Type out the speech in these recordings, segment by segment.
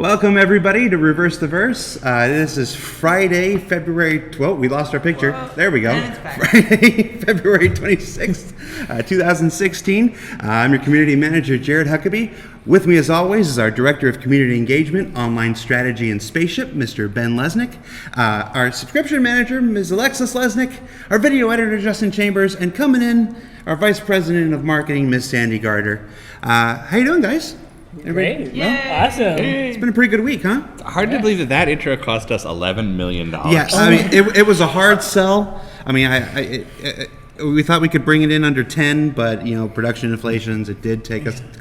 Welcome everybody to Reverse the Verse. This is Friday, February 12th. We lost our picture. Whoa. There we go. And it's back. Friday, February 26th, 2016. I'm your community manager, Jared Huckabee. With me as always is our Director of Community Engagement, Online Strategy and Spaceship, Mr. Ben Lesnick. Our Subscription Manager, Ms. Alexis Lesnick. Our Video Editor, Justin Chambers. And coming in, our Vice President of Marketing, Ms. Sandy Gardner. How you doing, guys? Great. Yay. Well, awesome. It's been a pretty good week, huh? Hard to believe that intro cost us $11 million. Yes, I mean, it was a hard sell. I mean, we thought we could bring it in under 10, but, you know, production inflations, it did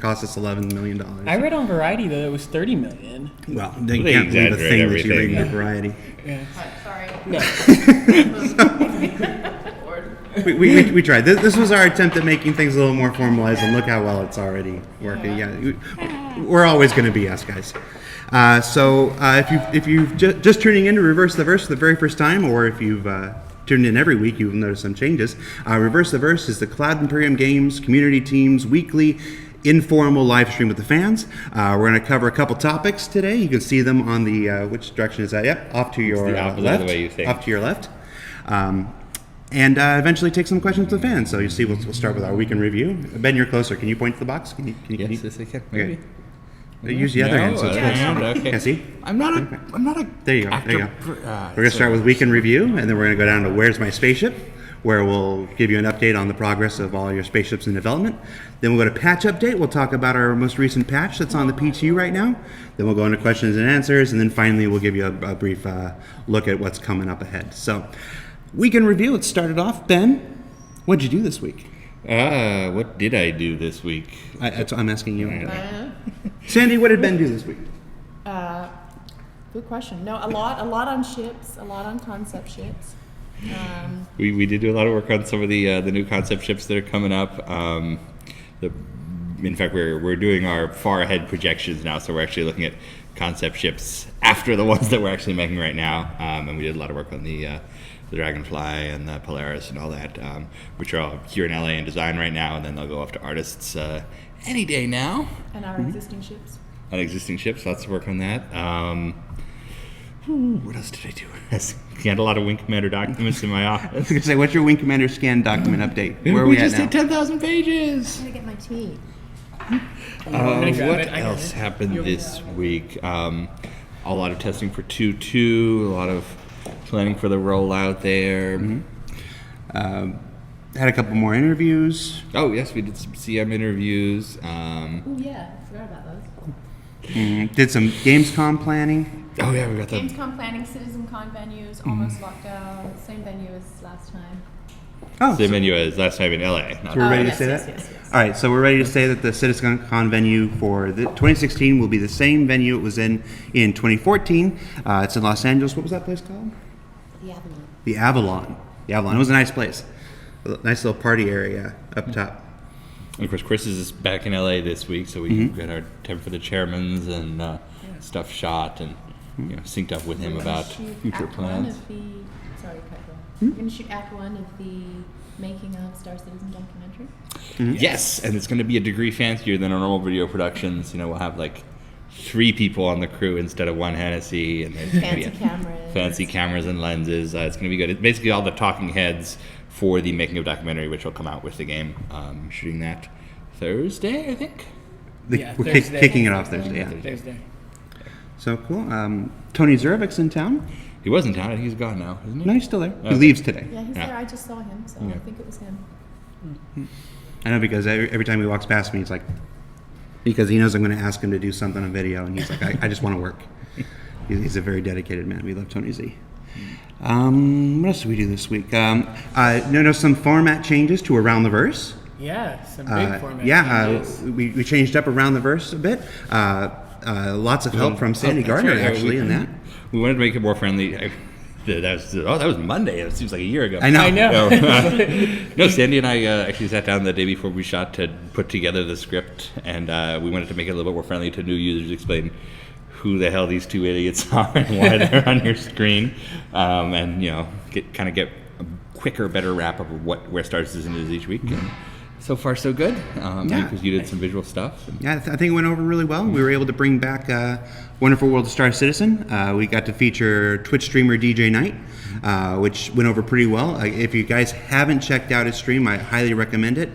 cost us $11 million. I read on Variety that it was $30 million. Well, they can't believe a thing that you read in Variety. Yeah. Sorry. We tried. This was our attempt at making things a little more formalized, and look how well it's already working. Yeah, we're always going to be us, guys. So if you've just tuning in to Reverse the Verse for the very first time, or if you've tuned in every week, you'll notice some changes. Reverse the Verse is the Cloud Imperium Games community team's weekly informal live stream with the fans. We're going to cover a couple topics today. You can see them on the which direction is that? Yep, off to your left. The way you think. Off to your left. And eventually take some questions to the fans. So you see, we'll start with our week in review. Ben, you're closer. Can you point to the box? Can you? Yes, I can. Okay. Use the other hand so it's close. Okay. Yeah, see? I'm not a. There you go. actor. There you go. We're going to start with week in review, and then we're going to go down to Where's My Spaceship, where we'll give you an update on the progress of all your spaceships in development. Then we'll go to Patch Update. We'll talk about our most recent patch that's on the PTU right now. Then we'll go into questions and answers, and then finally we'll give you a brief look at what's coming up ahead. So, week in review. Let's start it off. Ben, what'd you do this week? What did I do this week? That's what I'm asking you. Sandy, what did Ben do this week? Good question. No, a lot on ships, a lot on concept ships. We did do a lot of work on some of the new concept ships that are coming up. In fact, we're doing our far ahead projections now, so we're actually looking at concept ships after the ones that we're actually making right now. And we did a lot of work on the Dragonfly and the Polaris and all that, which are all here in LA in design right now, and then they'll go off to artists any day now. And our existing ships. On existing ships, lots of work on that. What else did I do? I scanned a lot of Wing Commander documents in my I was office. going to say, what's your Wing Commander scan document update? Where are we we at just now? did 10,000 pages. I'm gonna get my tea. What else happened this week? A lot of testing for 2.2, a lot of planning for the rollout there. Had a couple more interviews. Oh, yes, we did some CM interviews. Oh yeah, I forgot about those. Did some Gamescom planning. Oh, yeah, we got the... Gamescom planning, CitizenCon venues, almost locked out, same venue as last time. Oh, Same so venue as last time in LA. we're ready to yes, say yes, that? yes, yes. All right, so we're ready to say that the CitizenCon venue for the 2016 will be the same venue it was in 2014. It's in Los Angeles. What was that place called? The Avalon. The Avalon. The Avalon. It was a nice place. A nice little party area up top. And of course, Chris is back in LA this week, so we got our time for the chairmans and stuff shot and synced up with him about future plans. Sorry, cut you off. We're going to shoot Act 1 of the Making of Star Citizen documentary. Yes, and it's going to be a degree fancier than our normal video productions. We'll have like 3 people on the crew instead of one Hennessy, and there's Fancy cameras. fancy cameras and lenses. It's going to be good. It's basically all the talking heads for the Making of documentary, which will come out with the game. Shooting that Thursday, I think. We're Thursday. kicking it off Thursday. Yeah. Thursday. So cool. Tony Zervik's in town. He was in town. I think he's gone now, isn't he? No, he's still there. He Okay. leaves today. Yeah, he's Yeah. there. I just saw him, so I think it was him. I know because every time he walks past me, it's like, because he knows I'm going to ask him to do something on video, and he's like, I just want to work. He's a very dedicated man. We love Tony Z. What else did we do this week? Noticed some format changes to Around the Verse. Yeah, some big format changes. We changed up Around the Verse a bit. Lots of help from Sandy that's Gardner, right. actually, in that. We wanted to make it more friendly. That was Monday. It seems like a year ago. I know. I know. No, Sandy and I actually sat down the day before we shot to put together the script, and we wanted to make it a little bit more friendly to new users, explain who the hell these 2 idiots are and why they're on your screen, and get a quicker, better wrap up of where Star Citizen is each week. And So far, so good. Because you did some visual stuff. Yeah, I think it went over really well. We were able to bring back Wonderful World of Star Citizen. We got to feature Twitch streamer DJ Knight, which went over pretty well. If you guys haven't checked out his stream, I highly recommend it.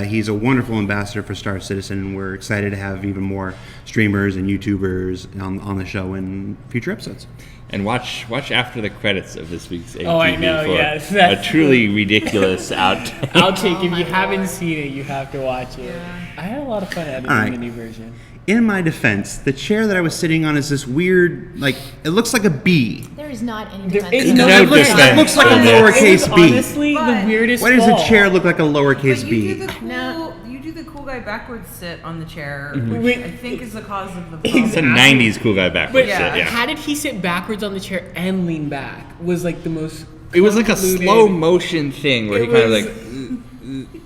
He's a wonderful ambassador for Star Citizen, and we're excited to have even more streamers and YouTubers on the show in future episodes. And watch after the credits of this week's ATV Oh, I know, for yes. a truly ridiculous outtake. Outtake, if my you haven't Lord. seen it, you have to watch it. Yeah. I had a lot of fun editing Alright. the new version. In my defense, the chair that I was sitting on is this weird, it looks like a B. There is not any There defense. is no it looks, defense it looks like a for this. lowercase It was b. honestly But- the weirdest Why does fall. a chair look like a lowercase But b? you do the cool, No. you do the cool guy backwards sit on the chair, Wait. which I think is the cause of the It's problem. a 90s cool guy backwards But shit, yeah. how did he sit backwards on the chair and lean back? Was like the most. It was like a convoluted- slow motion thing where It he kind of was- like...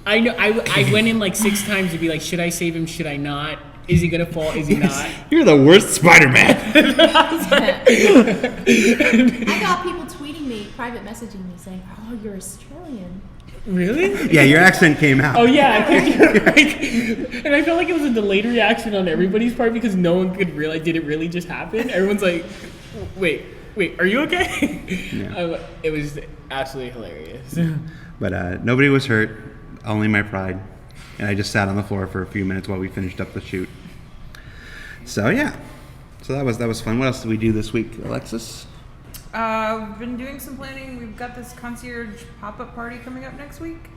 I know. I went in like 6 times to be like, should I save him? Should I not? Is he gonna fall? Is he not? You're the worst Spider-Man. I got people tweeting me, private messaging me, saying, "Oh, you're Australian." Really? Yeah, your accent came out. Oh yeah, I think you're like, and I felt like it was a delayed reaction on everybody's part because no one could realize, did it really just happen? Everyone's like, wait, are you okay? Yeah. It was absolutely hilarious. But nobody was hurt, only my pride. And I just sat on the floor for a few minutes while we finished up the shoot. So yeah, so that was fun. What else did we do this week, Alexis? We've been doing some planning. We've got this concierge pop-up party coming up next week.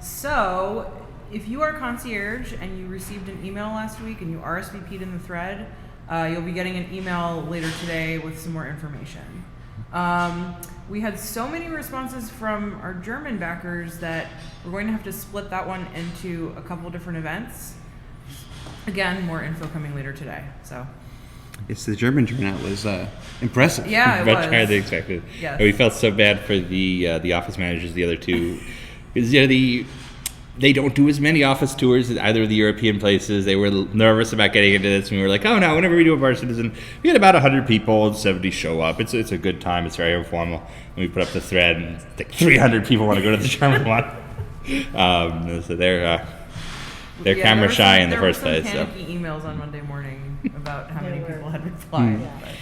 So if you are concierge and you received an email last week and you RSVP'd in the thread, you'll be getting an email later today with some more information. We had so many responses from our German backers that we're going to have to split that one into a couple different events. Again, more info coming later today. So It's the German turnout was impressive. yeah, it Much was. higher than expected. Yes. And we felt so bad for the office managers, the other two, because they don't do as many office tours as either of the European places. They were nervous about getting into this, and we were like, oh no, whenever we do a Bar Citizen, we had about 100 people and 70 show up. It's a good time. It's very informal. And we put up the thread, and like 300 people want to go to the German one. So they're Yeah, camera there shy were in the there were first place. So Panicky emails on Monday morning about how There many were. people had replied. Yeah.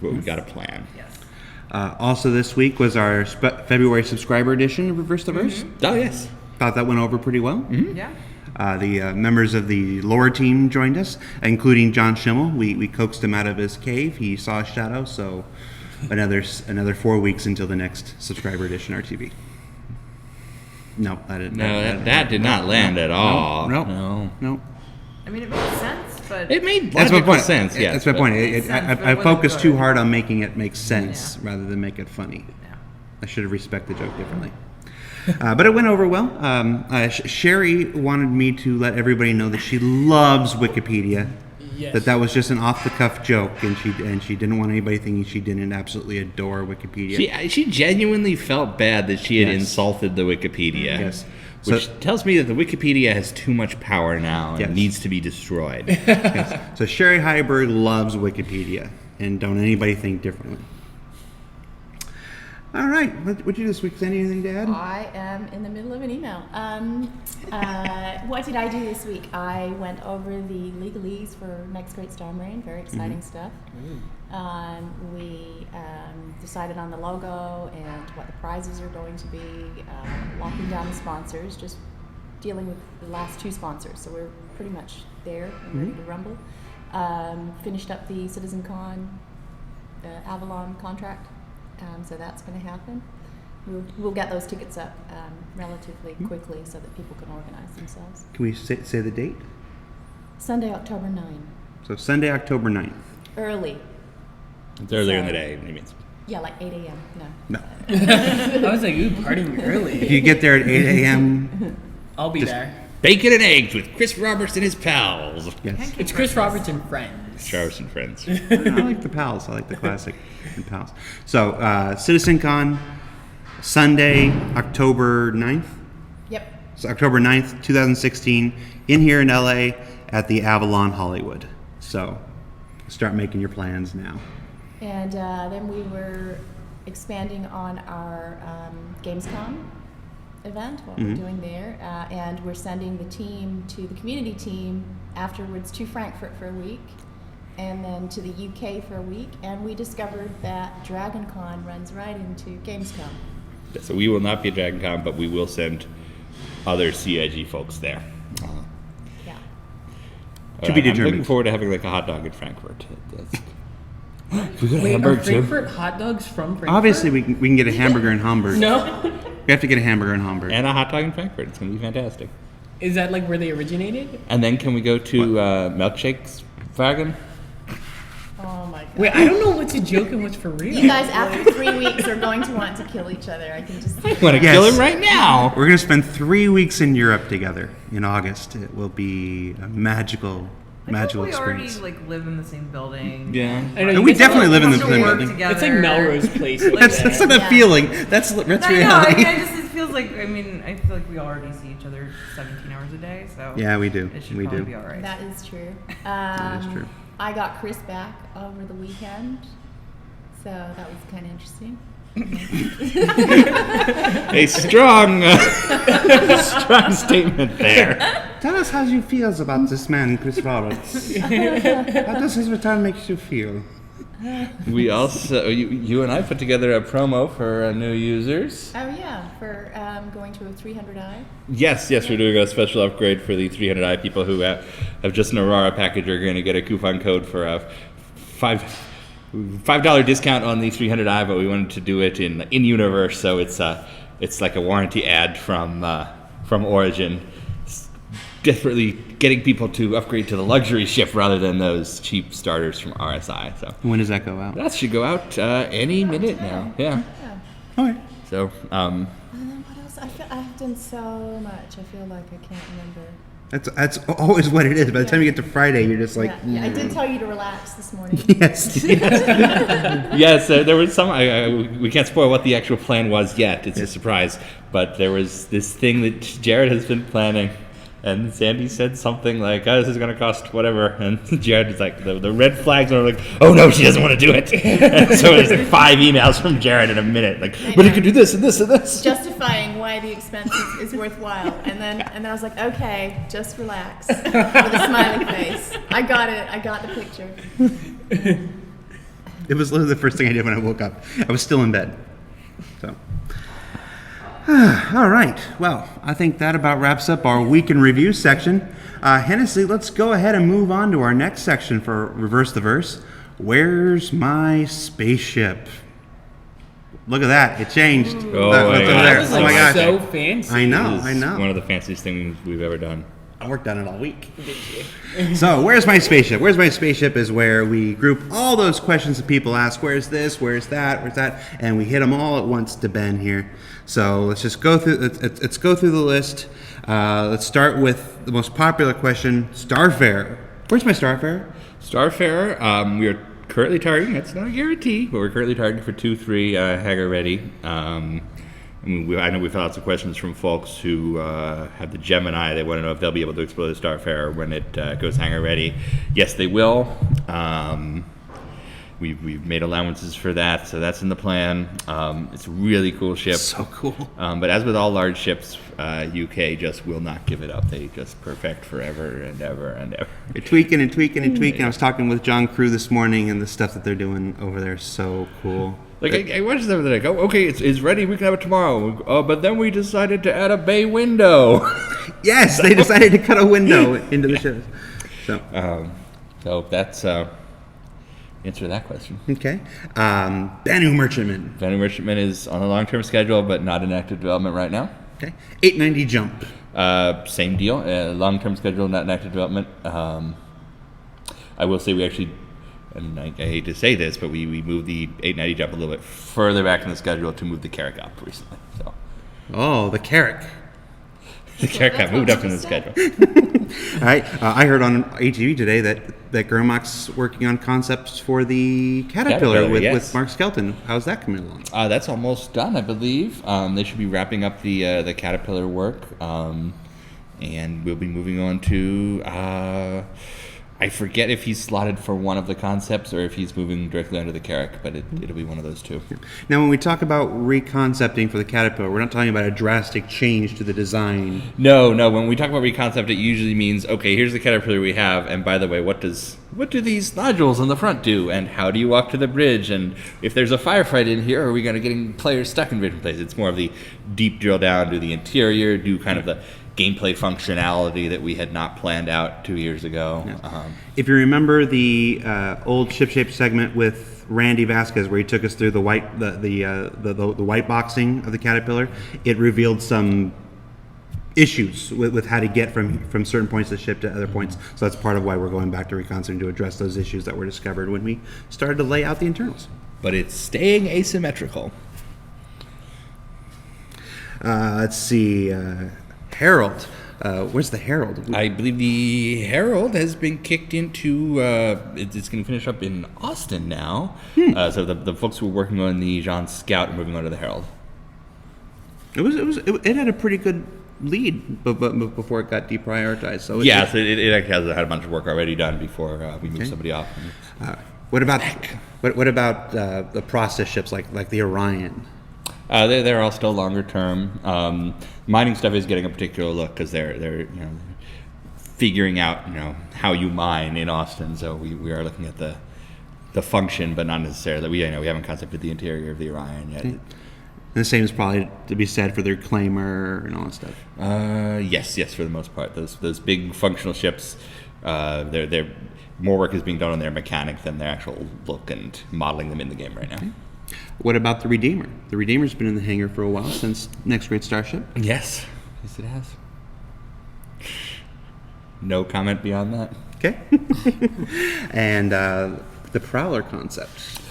But we got a plan. yes. Also this week was our February subscriber edition of Reverse the Verse. Oh yes. Thought that went over pretty well. Yeah. The members of the lore team joined us, including John Schimmel. We coaxed him out of his cave. He saw a shadow, so another 4 weeks until the next subscriber edition RTV. No, I didn't. No, that did not land at all. No. I mean, it makes sense, but It made That's my logical point. sense. Yes, That's my but- point. Makes sense, but I it wasn't focused good. too hard on making it make sense Yeah. rather than make it funny. yeah. I should have respected the joke differently. But it went over well. Sherry wanted me to let everybody know that she loves Wikipedia. Yes. That was just an off-the-cuff joke, and she didn't want anybody thinking she didn't absolutely adore Wikipedia. She genuinely felt bad that she had Yes. insulted the Wikipedia. Yes. Which So- tells me that the Wikipedia has too much power now and Yes. needs to be destroyed. Yes. So Sherry Heiberg loves Wikipedia, and don't anybody think differently. All right, what you do this week? Anything to add? I am in the middle of an email. What did I do this week? I went over the legalese for Next Great Storm Reign. Very exciting stuff. We decided on the logo and what the prizes are going to be. Locking down the sponsors, just dealing with the last 2 sponsors. So we're pretty much there and ready to rumble. Finished up the CitizenCon Avalon contract. So that's going to happen. We'll get those tickets up relatively quickly so that people can organize themselves. Can we say the date? Sunday, October 9. So Sunday, October 9th. Early. It's earlier in the day. It means Yeah, like 8 a.m. No. I was like, ooh, partying If early. you get there at 8 a.m., I'll be there. bacon and eggs with Chris Roberts and his pals. yes. It's Chris Roberts and friends. Charles and friends. I like the pals. I like the classic pals. So CitizenCon, Sunday, October 9th. Yep. So October 9th, 2016, in here in LA at the Avalon Hollywood. So start making your plans now. And then we were expanding on our Gamescom event, what we're doing there, and we're sending the team to the community team afterwards to Frankfurt for a week, and then to the UK for a week, and we discovered that Dragon Con runs right into Gamescom. So we will not be at Dragon Con, but we will send other CIG folks there. Yeah. To be I'm determined. looking forward to having like a hot dog in Frankfurt. We got a Wait, are hamburger too. Frankfurt hot dogs from Frankfurt? Obviously, we can get a hamburger in Hamburg. No. We have to get a hamburger in Hamburg. And a hot dog in Frankfurt. It's going to be fantastic. Is that like where they originated? And then can we go to Milkshakes Wagon? Oh my god. Wait, I don't know what's a joke and what's for real. You guys, after 3 weeks, are going to want to kill each other. I can just see I want to Yes. kill him right now. We're going to spend 3 weeks in Europe together in August. It will be a magical we experience. already like live in the same building. Yeah. I know, And you we guys definitely all live in the Have to same work building. together. It's like Melrose Place. Like That's that. not a Yeah. feeling. That's I know. reality. It feels like. I mean, I feel like we already see each other 17 hours a day. So Yeah, we do. It should We probably do. be all right. that is true. That is true. I got Chris back over the weekend, so that was kind of interesting. A strong, strong statement there. Tell us how you feels about this man, Chris Roberts. How does his return make you feel? We also, you and I put together a promo for new users. Oh yeah, for going to a 300i. Yes, we're doing a special upgrade for the 300i people who have just an Aurora package. Are going to get a coupon code for a $5 discount on the 300i, but we wanted to do it in universe, so it's like a warranty ad from Origin, desperately getting people to upgrade to the luxury ship rather than those cheap starters from RSI. So When does that go out? that should go out any minute now. Yeah. Yeah. Okay. So And then what else? I've done so much. I feel like I can't remember. That's always what it is. By the time you get to Friday, you're just like, yeah. I did tell you to relax this morning. yes. yes, there was some. We can't spoil what the actual plan was yet. It's a surprise. But there was this thing that Jared has been planning, and Sandy said something like, "Oh, this is going to cost whatever," and Jared is like, the red flags are like, "Oh no, she doesn't want to do it." And so there's like 5 emails from Jared in a minute, like, "But you could do this and this and this." Justifying why the expense is worthwhile, and then I was like, okay, just relax, with a smiley face. I got it. I got the picture. It was literally the first thing I did when I woke up. I was still in bed. So, all right. Well, I think that about wraps up our week in review section. Hennessy, let's go ahead and move on to our next section for Reverse the Verse. Where's my spaceship? Look at that. It changed. Oh, Look my over God. there. That was Oh my like gosh. so fancy. I know. This I is know. one of the fanciest things we've ever done. I worked on it all week. So, where's my spaceship? Where's my spaceship is where we group all those questions that people ask. Where's this? Where's that? Where's that? And we hit them all at once to Ben here. So let's just go through. Let's go through the list. Let's start with the most popular question: Starfarer. Where's my Starfarer? Starfarer, we are currently targeting, it's not a guarantee, but we're currently targeting for 2-3 Hagar ready. I know we've had lots of questions from folks who have the Gemini. They want to know if they'll be able to explode the Starfarer when it goes hangar ready. Yes, they will. We've made allowances for that, so that's in the plan. It's a really cool ship. So cool. But as with all large ships, UK just will not give it up. They just perfect forever and ever and ever. They're tweaking and tweaking and tweaking. I was talking with John Crew this morning, and the stuff that they're doing over there is so cool. Like I watched them like, oh, okay, it's ready. We can have it tomorrow. Oh, but then we decided to add a bay window. Yes, they decided to cut a window into the ship. So that's answer to that question. Okay. Banu Merchantman. Venom Merchantman is on a long-term schedule, but not in active development right now. Okay. 890 Jump. Same deal. Long-term schedule, not in active development. I will say we actually, and I hate to say this, but we moved the 890 Jump a little bit further back in the schedule to move the Carrack up recently. So Oh, the Carrack. the Carrack got moved up in the schedule. All right. I heard on ATV today that Gromac's working on concepts for the Caterpillar with yes. Mark Skelton. How's that coming along? That's almost done, I believe. They should be wrapping up the Caterpillar work, and we'll be moving on to. I forget if he's slotted for one of the concepts or if he's moving directly under the Carrack, but it'll be one of those two. Now, when we talk about reconcepting for the Caterpillar, we're not talking about a drastic change to the design. No. When we talk about reconcept, it usually means, okay, here's the Caterpillar we have, and by the way, what do these nodules on the front do, and how do you walk to the bridge, and if there's a firefight in here, are we going to get players stuck in different places? It's more of the deep drill down, do the interior, do kind of the gameplay functionality that we had not planned out 2 years ago. Yeah. If you remember the old ship shape segment with Randy Vasquez, where he took us through the white white boxing of the Caterpillar, it revealed some issues with how to get from certain points of the ship to other points. So that's part of why we're going back to reconcepting, to address those issues that were discovered when we started to lay out the internals. But it's staying asymmetrical. Let's see. Herald. Where's the Herald? I believe the Herald has been kicked into. It's going to finish up in Austin now. So the folks who were working on the Jean Scout are moving on to the Herald. It had a pretty good lead, but before it got deprioritized. So it actually has had a bunch of work already done before we moved somebody off. What about the process ships like the Orion? They're all still longer term. Mining stuff is getting a particular look because they're figuring out how you mine in Austin. So we are looking at the function, but not necessarily. We haven't concepted the interior of the Orion yet. Okay. And the same is probably to be said for their claimer and all that stuff. Yes, for the most part, those big functional ships, they're more work is being done on their mechanic than their actual look and modeling them in the game right now. Okay. What about the Redeemer? The Redeemer's been in the hangar for a while, since Next Great Starship. Yes, it has. No comment beyond that. Okay. And the Prowler concept.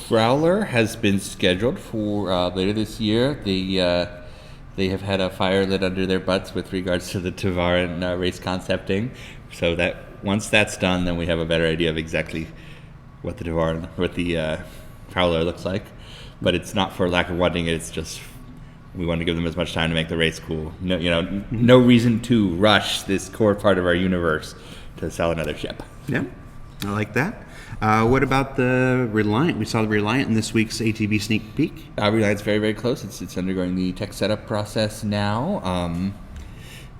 Prowler has been scheduled for later this year. They have had a fire lit under their butts with regards to the Tavaran race concepting. So that once that's done, then we have a better idea of exactly what the Prowler looks like. But it's not for lack of wanting it. It's just we want to give them as much time to make the race cool. No reason to rush this core part of our universe to sell another ship. Yeah, I like that. What about the Reliant? We saw the Reliant in this week's ATB sneak peek. Reliant's very, very close. It's undergoing the tech setup process now.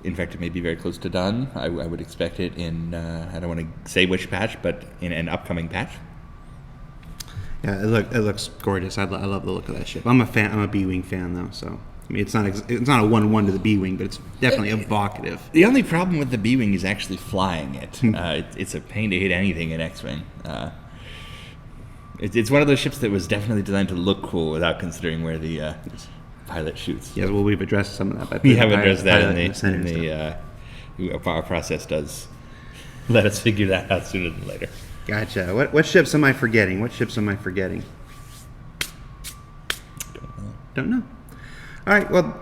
In fact, it may be very close to done. I would expect it in, I don't want to say which patch, but in an upcoming patch. Yeah, it looks gorgeous. I love the look of that ship. I'm a fan. I'm a B-wing fan though, so I mean it's not a 1-1 to the B-wing, but it's definitely evocative. The only problem with the B-wing is actually flying it. It's a pain to hit anything in X-wing. It's one of those ships that was definitely designed to look cool without considering where the pilot shoots. Yeah, well, we've addressed some of that. We have addressed that our process does let us figure that out sooner than later. Gotcha. What ships am I forgetting? Don't know. All right, well,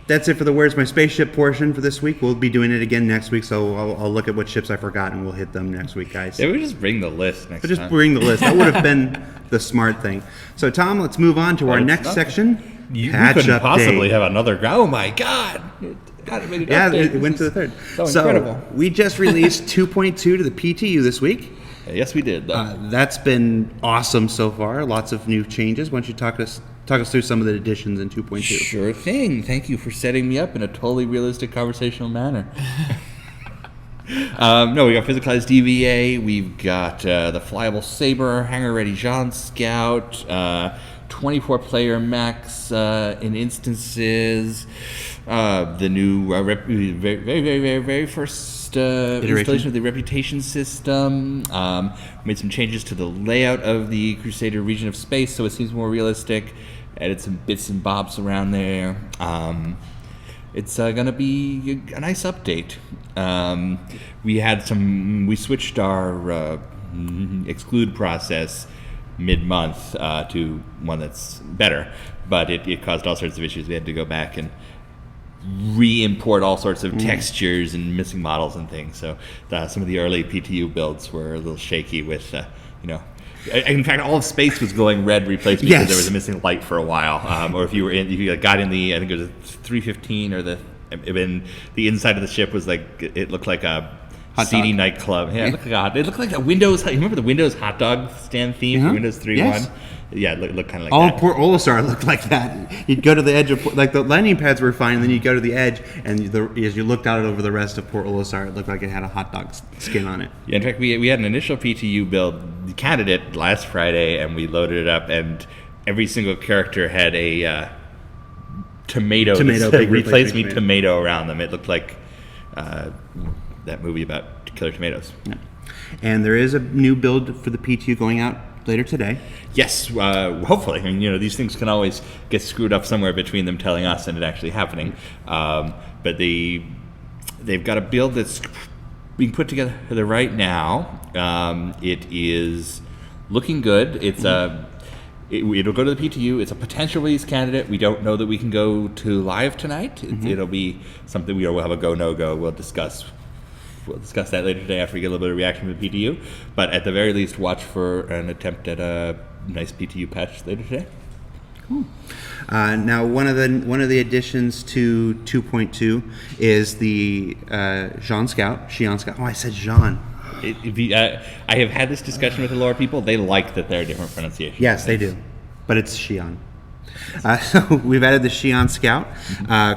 that's it for the Where's My Spaceship portion for this week. We'll be doing it again next week, so I'll look at what ships I forgot and we'll hit them next week, guys. Yeah, we just bring the list next time. Just bring the list. That would have been the smart thing. So, Tom, let's move on to our next section. We couldn't possibly have another. Oh my God! It went to the third. So incredible. We just released 2.2 to the PTU this week. Yes, we did. That's been awesome so far. Lots of new changes. Why don't you talk us through some of the additions in 2.2? Sure thing. Thank you for setting me up in a totally realistic conversational manner. No, we got physicalized DVA. We've got the flyable Saber, hangar-ready Jean Scout, 24-player max in instances. The new very first installation of the reputation system. Made some changes to the layout of the Crusader region of space so it seems more realistic. Added some bits and bobs around there. It's gonna be a nice update. We switched our exclude process mid-month to one that's better, but it caused all sorts of issues. We had to go back and re-import all sorts of textures and missing models and things. So some of the early PTU builds were a little shaky with, in fact, all of space was going red replaced because there was a missing light for a while. Or if you got in the, I think it was a 315 or the inside of the ship was like, it looked like a seedy dog. nightclub. Yeah, Yeah. it looked like the Windows. You remember the Windows hot dog stand theme for Windows 3.1? Yes. Yeah, it looked kind of like All that. of Port Olisar looked like that. You'd go to the edge of, like, the landing pads were fine, and then you'd go to the edge, and as you looked out over the rest of Port Olisar, it looked like it had a hot dog skin on it. Yeah, in fact, we had an initial PTU build candidate last Friday, and we loaded it up, and every single character had a tomato Big replace me tomato. tomato around them. It looked like that movie about killer tomatoes. Yeah. And there is a new build for the PTU going out later today. Yes, hopefully. I mean, these things can always get screwed up somewhere between them telling us and it actually happening. But they've got a build that's being put together right now. It is looking good. It's it'll go to the PTU. It's a potential release candidate. We don't know that we can go to live tonight. It'll be something we'll have a go no go. We'll discuss that later today after we get a little bit of reaction from the PTU. But at the very least, watch for an attempt at a nice PTU patch later today. Now, one of the additions to 2.2 is the Jean Scout. Oh, I said Jean. I have had this discussion with the lore people. They like that there are different pronunciations. Yes, they do, but it's Xi'an. So we've added the Xi'an Scout.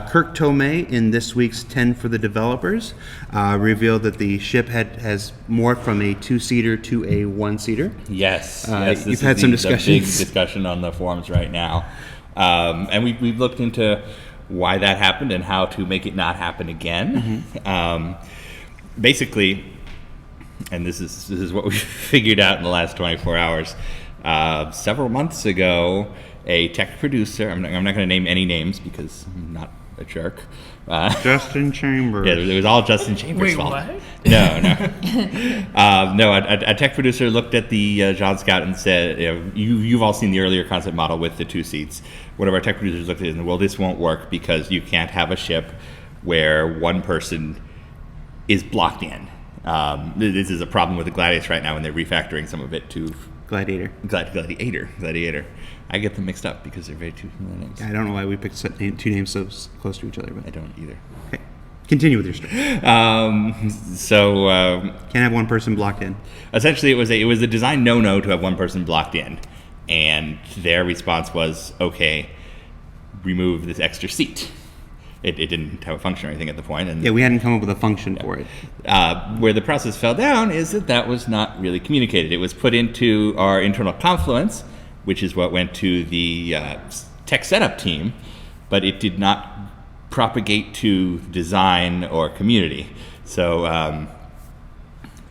Kirk Tomei in this week's 10 for the developers revealed that the ship has morphed from a 2-seater to a 1-seater. Yes, you've this had is some the big discussions. discussion on the forums right now, and we've looked into why that happened and how to make it not happen again. Basically, and this is what we figured out in the last 24 hours. Several months ago, a tech producer, I'm not going to name any names because I'm not a jerk. Justin Chambers. Yeah, it was all Justin Chambers' Wait, fault. what? No. A tech producer looked at the John Scout and said, you've all seen the earlier concept model with the 2 seats. One of our tech producers looked at it and, well, this won't work because you can't have a ship where one person is blocked in. This is a problem with the Gladius right now, and they're refactoring some of it to Gladiator. Gladiator. I get them mixed up because they're very two similar names. I don't know why we picked two names so close to each other, but I don't either. okay. Continue with your story. Can't have one person blocked in. Essentially, it was a design no-no to have one person blocked in, and their response was, okay, remove this extra seat. It didn't have a function or anything at the point. And Yeah, we hadn't come up with a function for it. where the process fell down is that was not really communicated. It was put into our internal confluence, which is what went to the tech setup team, but it did not propagate to design or community. So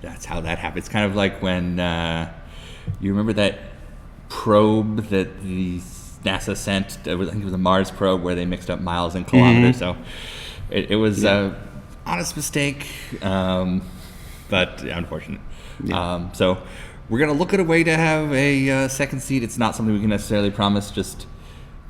that's how that happened. It's kind of like when you remember that probe that the NASA sent, I think it was a Mars probe where they mixed up miles and kilometers. So it was an honest mistake, but unfortunate. So we're going to look at a way to have a second seat. It's not something we can necessarily promise just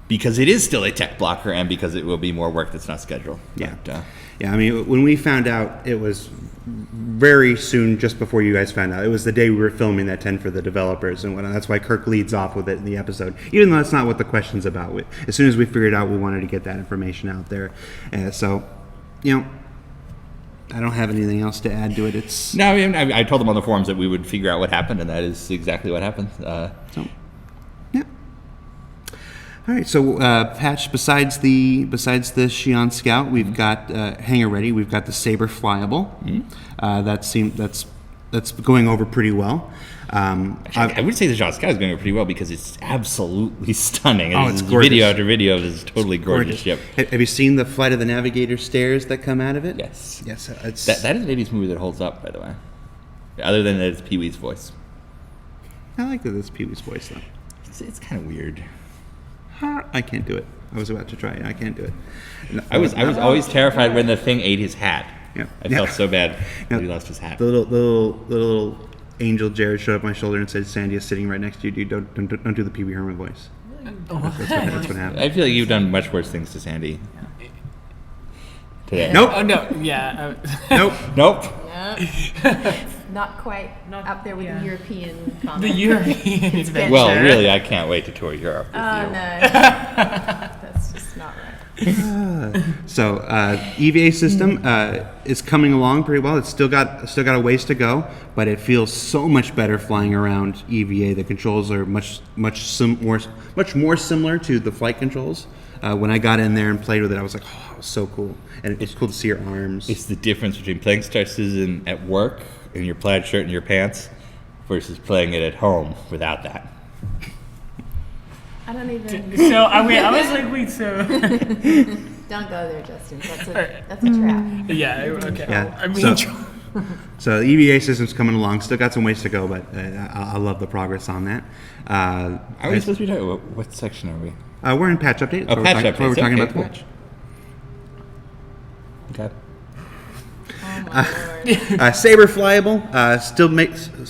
because it is still a tech blocker and because it will be more work that's not scheduled. Yeah. But, Yeah, I mean, when we found out, it was very soon, just before you guys found out. It was the day we were filming that 10 for the developers, and that's why Kirk leads off with it in the episode, even though that's not what the question's about. As soon as we figured out, we wanted to get that information out there. So, I don't have anything else to add to it. It's No, I told them on the forums that we would figure out what happened, and that is exactly what happened. So, yeah. All right. So, Patch. Besides the Xi'an Scout, we've got hangar ready. We've got the Saber Flyable. That's going over pretty well. I would say the John Scout is going pretty well because it's absolutely stunning. Oh, it's This gorgeous. Video after video of this totally gorgeous ship. Have you seen the Flight of the Navigator stairs that come out of it? Yes. Yes. It's That is an 80s movie that holds up, by the way. Other than that it's Pee-wee's voice. I like that it's Pee-wee's voice though. It's kind of weird. I can't do it. I was about to try it. I can't do it. No, I was always terrified when the thing ate his hat. Yeah. I felt so bad Yeah. when he lost his hat. The little angel Jared showed up my shoulder and said, "Sandy is sitting right next to you, dude. Don't do the Pee Wee Herman voice." That's what happened. I feel like you've done much worse things to Sandy today. Nope. Oh no, yeah. Nope. Nope. Not quite Not- up there with yeah. the European The comment. European adventure. Well, really, I can't wait to tour Europe with Oh you. no, that's just not right. So EVA system is coming along pretty well. It's still got a ways to go, but it feels so much better flying around EVA. The controls are much more similar to the flight controls. When I got in there and played with it, I was like, oh, it was so cool, and it's cool to see your arms. It's the difference between playing Star Citizen at work in your plaid shirt and your pants versus playing it at home without that. I don't even. So I was like, wait, so Don't go there, Justin. That's a trap. yeah, okay. Yeah. I mean, So the EVA system's coming along. Still got some ways to go, but I love the progress on that. Are we supposed to be talking about what section are we? We're in patch update. Oh, patch That's why we're updates. talking Okay, about the cool. patch. Okay. Oh my lord. Saber flyable.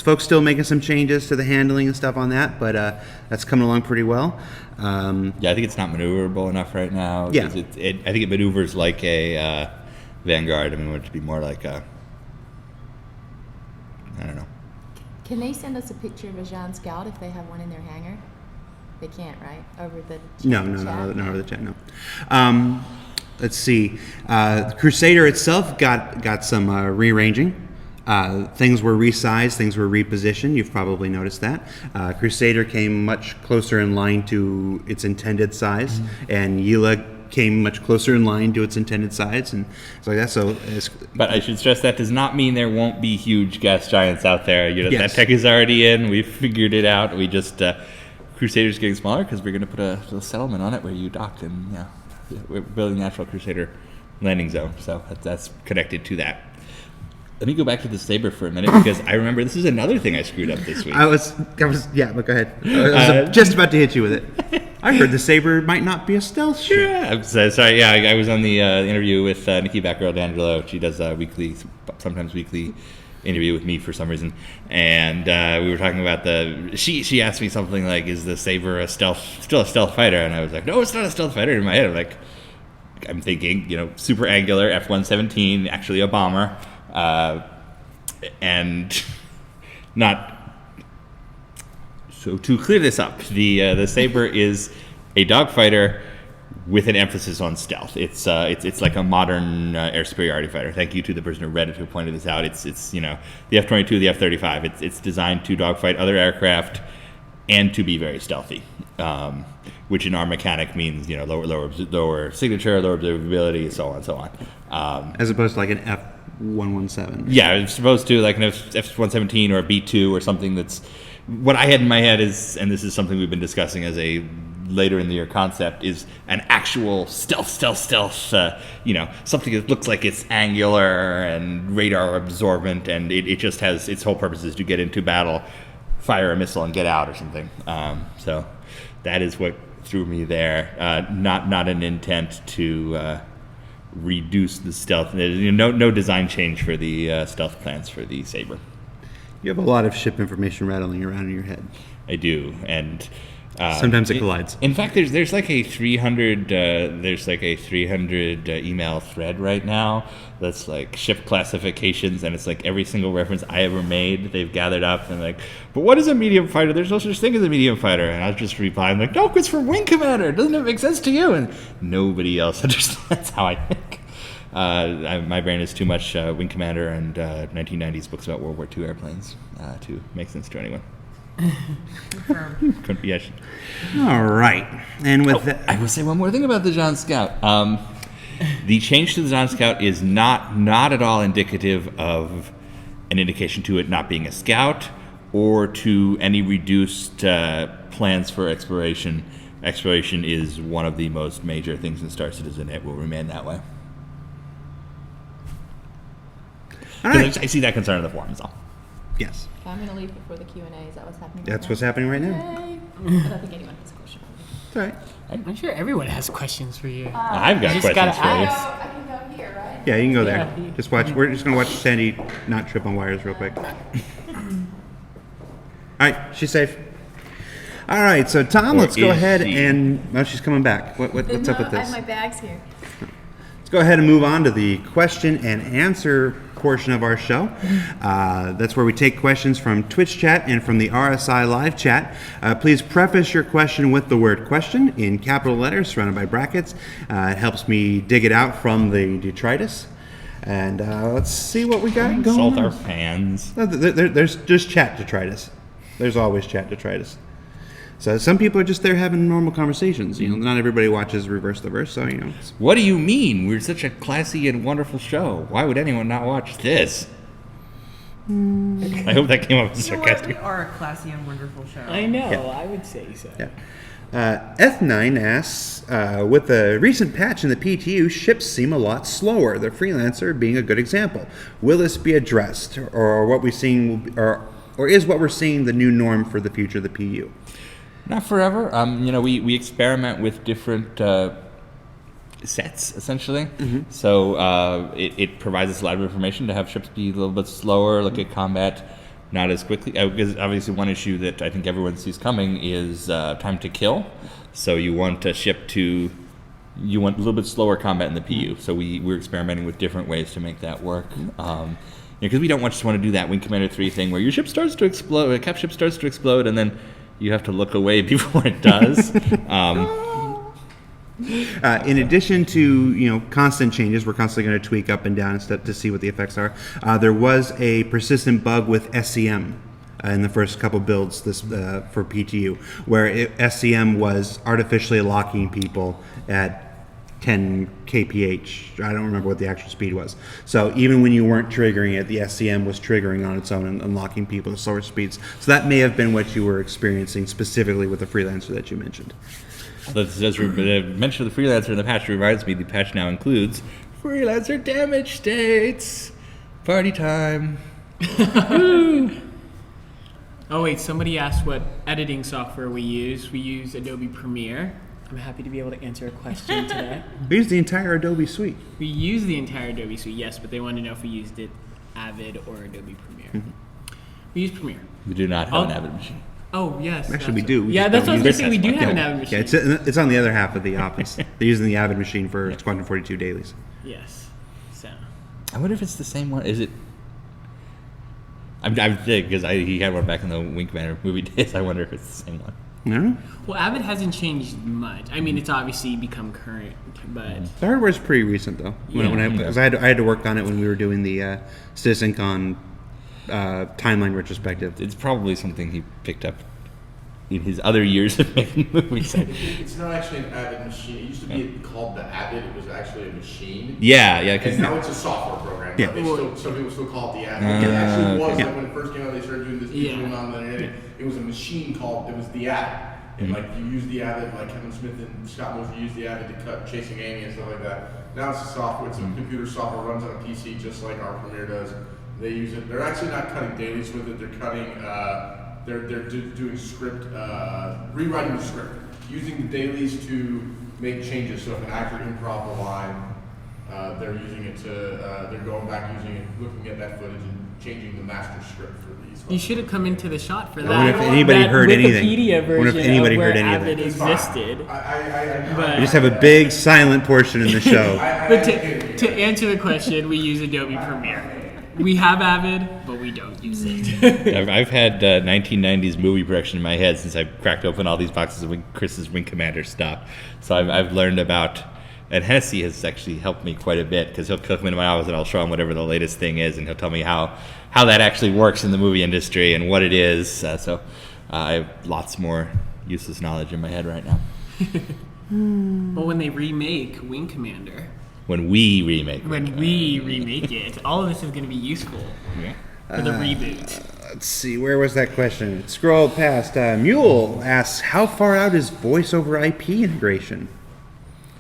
Folks still making some changes to the handling and stuff on that, but that's coming along pretty well. Yeah, I think it's not maneuverable enough right now. 'Cause Yeah. I think it maneuvers like a Vanguard. I mean, it would be more like a, I don't know. Can they send us a picture of a Jean Scout if they have one in their hangar? They can't, right? Over the No, over the chat, no. Let's see. Crusader itself got some rearranging. Things were resized, things were repositioned. You've probably noticed that. Crusader came much closer in line to its intended size, and Yila came much closer in line to its intended size, and so like that. So, But I should stress that does not mean there won't be huge gas giants out there. You know, Yes. that tech is already in. We've figured it out. We just Crusader's getting smaller because we're going to put a little settlement on it where you dock, and yeah, we're building a natural Crusader landing zone. So that's connected to that. Let me go back to the Saber for a minute because I remember this is another thing I screwed up this week. I was, yeah. But go ahead. I was just about to hit you with it. I heard the Saber might not be a stealth ship. Yeah, I'm so sorry. Yeah, I was on the interview with Nikki Batgirl D'Angelo. She does a sometimes weekly interview with me for some reason, and we were talking about She asked me something like, "Is the Saber still a stealth fighter?" And I was like, "No, it's not a stealth fighter." In my head, I'm thinking, super angular F-117, actually a bomber, and not. So to clear this up, the Saber is a dogfighter with an emphasis on stealth. It's like a modern air superiority fighter. Thank you to the person of Reddit who pointed this out. It's the F-22, the F-35. It's designed to dogfight other aircraft and to be very stealthy, which in our mechanic means lower signature, lower observability, so on and so on. As opposed to like an F-117. Yeah, it's supposed to like an F-117 or a B-2 or something that's. What I had in my head is, and this is something we've been discussing as a later in the year concept, is an actual stealth, something that looks like it's angular and radar absorbent, and it just has its whole purpose is to get into battle, fire a missile, and get out or something. So that is what threw me there. Not an intent to reduce the stealth. No design change for the stealth plans for the Saber. You have a lot of ship information rattling around in your head. I do, and sometimes it collides. In fact, there's like a 300 email thread right now that's like ship classifications, and it's like every single reference I ever made they've gathered up and like, but what is a medium fighter? There's no such thing as a medium fighter. And I was just replying like, no, it's for wing commander. Doesn't it make sense to you? And nobody else understands how I think. My brain is too much Wing Commander and 1990s books about World War II airplanes to make sense to anyone. Couldn't be. All right, and with that, I will say one more thing about the Jean Scout. The change to the Jean Scout is not at all indicative of an indication to it not being a scout or to any reduced plans for exploration. Exploration is one of the most major things in Star Citizen. It will remain that way. all right. I see that concern in the forums, though. Yes, I'm going to leave before the Q&A. Is that what's happening? that's what's happening right now. Yay. I don't think anyone has a question for me. It's all right. I'm sure everyone has questions for you. I've got just questions gotta for you. ask. I can go here, right? Yeah, you can go there. Yeah. Just watch. We're just gonna watch Sandy not trip on wires real quick. All right, she's safe. All right, so Tom, Or let's go is ahead she? and no, she's coming back. What's up with I this? have my bags here. Let's go ahead and move on to the question and answer portion of our show. That's where we take questions from Twitch chat and from the RSI live chat. Please preface your question with the word question in capital letters surrounded by brackets. It helps me dig it out from the detritus. And let's see what we got going Salt on. our pans. No, there's just chat detritus. There's always chat detritus. So some people are just there having normal conversations. You know, not everybody watches Reverse the Verse, so you know. What do you mean? We're such a classy and wonderful show. Why would anyone not watch this? I hope that came up as You know what? We sarcastic. are a classy and wonderful show. I know. Yeah. I would say so. Yeah. Eth9 asks, with the recent patch in the PTU, ships seem a lot slower. The Freelancer being a good example. Will this be addressed, or what we're seeing, or is what we're seeing the new norm for the future of the PU? Not forever. We experiment with different sets, essentially. So it provides us a lot of information to have ships be a little bit slower, look at combat not as quickly. Because obviously one issue that I think everyone sees coming is time to kill. So you want a you want a little bit slower combat in the PU. So we're experimenting with different ways to make that work. Because we don't just want to do that Wing Commander 3 thing where your ship starts to explode, a cap ship starts to explode, and then you have to look away before it does. In addition to constant changes, we're constantly going to tweak up and down and stuff to see what the effects are. There was a persistent bug with SCM in the first couple builds for PTU, where SCM was artificially locking people at 10 kph. I don't remember what the actual speed was. So even when you weren't triggering it, the SCM was triggering on its own and unlocking people at slower speeds. So that may have been what you were experiencing specifically with the Freelancer that you mentioned. The mention of the Freelancer in the patch reminds me the patch now includes Freelancer damage states. Party time. Oh wait, somebody asked what editing software we use. We use Adobe Premiere. I'm happy to be able to answer a question today. We use the entire Adobe suite. We use the entire Adobe suite, yes, but they want to know if we used it Avid or Adobe Premiere. We use Premiere. We do not have an Avid machine. Oh yes. Actually, we that's do. right. We Yeah, just that's don't what I was use gonna say. We it. do have an Avid machine. Yeah, it's on the other half of the office. They're using the Avid machine for Squadron 42 dailies. Yes. So. I wonder if it's the same one. Is it? I'm thinking because he had one back in the Wing Commander movie days. I wonder if it's the same one. I don't know. Well, Avid hasn't changed much. I mean, it's obviously become current, but The hardware's pretty recent though. Because I had to work on it when we were doing the CitizenCon timeline retrospective. It's probably something he picked up in his other years of making movies. It's not actually an Avid machine. It used to be called the Avid. It was actually a machine. yeah. And now it's a software program. Yeah. But some people still call it the Avid. It actually was like when it first came out. They started doing this. Yeah. On the internet. It was a machine called. It was the Avid. And like you use the Avid, like Kevin Smith and Scott Moser used the Avid to cut Chasing Amy and stuff like that. Now it's a software. It's a computer software, runs on a PC just like our Premiere does. They use it. They're actually not cutting dailies with it. They're cutting. They're doing script, rewriting the script, using the dailies to make changes. So if an actor improv a line, they're using it to. They're going back using it, looking at that footage and changing the master script for these. you should have come into the shot for that. wonder if anybody that heard anything. Wikipedia I wonder if version anybody of where heard any of Avid it. It's fine. existed. I We just have a big silent portion in the show. But to answer the question, we use Adobe Premiere. We have Avid, but we don't use it. I've had 1990s movie production in my head since I cracked open all these boxes of Chris's Wing Commander stuff. So I've learned about, and Hennessy has actually helped me quite a bit because he'll come into my office and I'll show him whatever the latest thing is, and he'll tell me how that actually works in the movie industry and what it is. So I have lots more useless knowledge in my head right now. But when they remake Wing Commander, When we remake it, all of this is going to be useful for the reboot. Let's see, where was that question? Scroll past. Mule asks, how far out is voice over IP integration?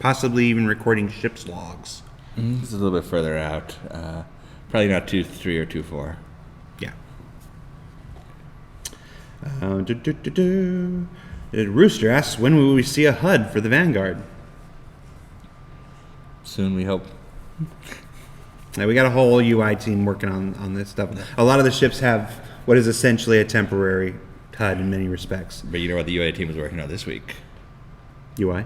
Possibly even recording ship's logs. This is a little bit further out. Probably not 2.3 or 2.4. Yeah. Rooster asks, when will we see a HUD for the Vanguard? Soon, we hope. Yeah, we got a whole UI team working on this stuff. A lot of the ships have what is essentially a temporary HUD in many respects. But you know what the UA team is working on this week? UI?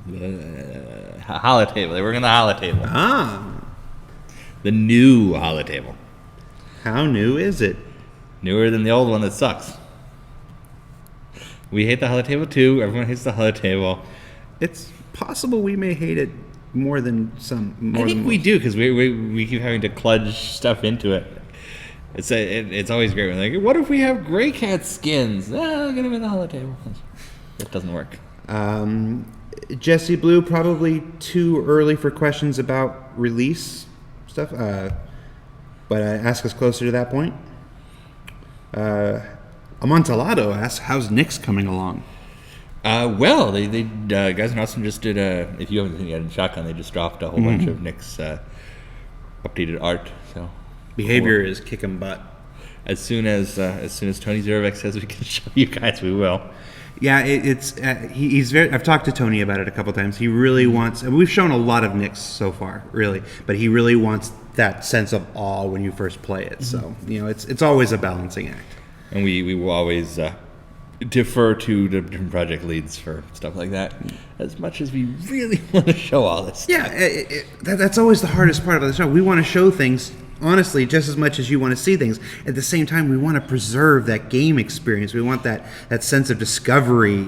Holotable. They're working on the holotable. Ah. The new holotable. How new is it? Newer than the old one that sucks. We hate the holotable too. Everyone hates the holotable. It's possible we may hate it more than some. More I think than we most. do because we keep having to kludge stuff into it. It's always great. We're like, what if we have gray cat skins? Get them in the holotable. It doesn't work. Jesse Blue, probably too early for questions about release stuff, but ask us closer to that point. Amontillado asks, how's Nyx coming along? Well, they Guys in Awesome just did if you haven't seen it yet in Shotgun, they just dropped a whole bunch of Nick's updated art. So Behavior is kicking butt. as soon as Tony Zerovic says we can show you guys, we will. Yeah, he's very. I've talked to Tony about it a couple times. He really wants. And we've shown a lot of Nyx so far, really, but he really wants that sense of awe when you first play it. So it's always a balancing act. And we will always defer to the different project leads for stuff like that, as much as we really want to show all this. Yeah, that's always the hardest part about the show. We want to show things, honestly, just as much as you want to see things. At the same time, we want to preserve that game experience. We want that sense of discovery,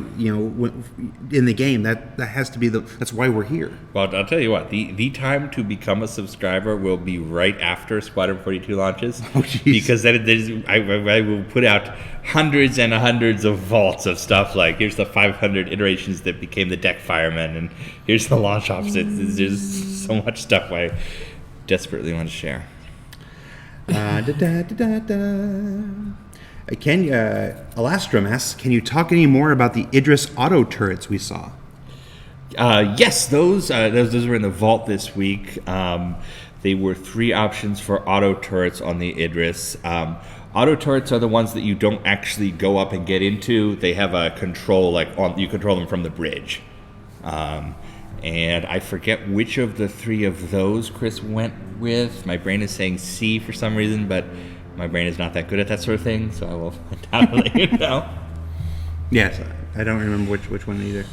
in the game. That has to be that's why we're here. Well, I'll tell you what, the time to become a subscriber will be right after Squadron 42 launches. Oh, jeez. Because then I will put out hundreds and hundreds of vaults of stuff, like here's the 500 iterations that became the deck firemen, and here's the launch options. There's so much stuff I desperately want to share. Alastrom asks, can you talk any more about the Idris auto turrets we saw? Yes, those were in the vault this week. They were 3 options for auto turrets on the Idris. Auto turrets are the ones that you don't actually go up and get into. They have a control, you control them from the bridge. And I forget which of the 3 of those Chris went with. My brain is saying C for some reason, but my brain is not that good at that sort of thing, so I will find out and let you know. Yes, I don't remember which one either.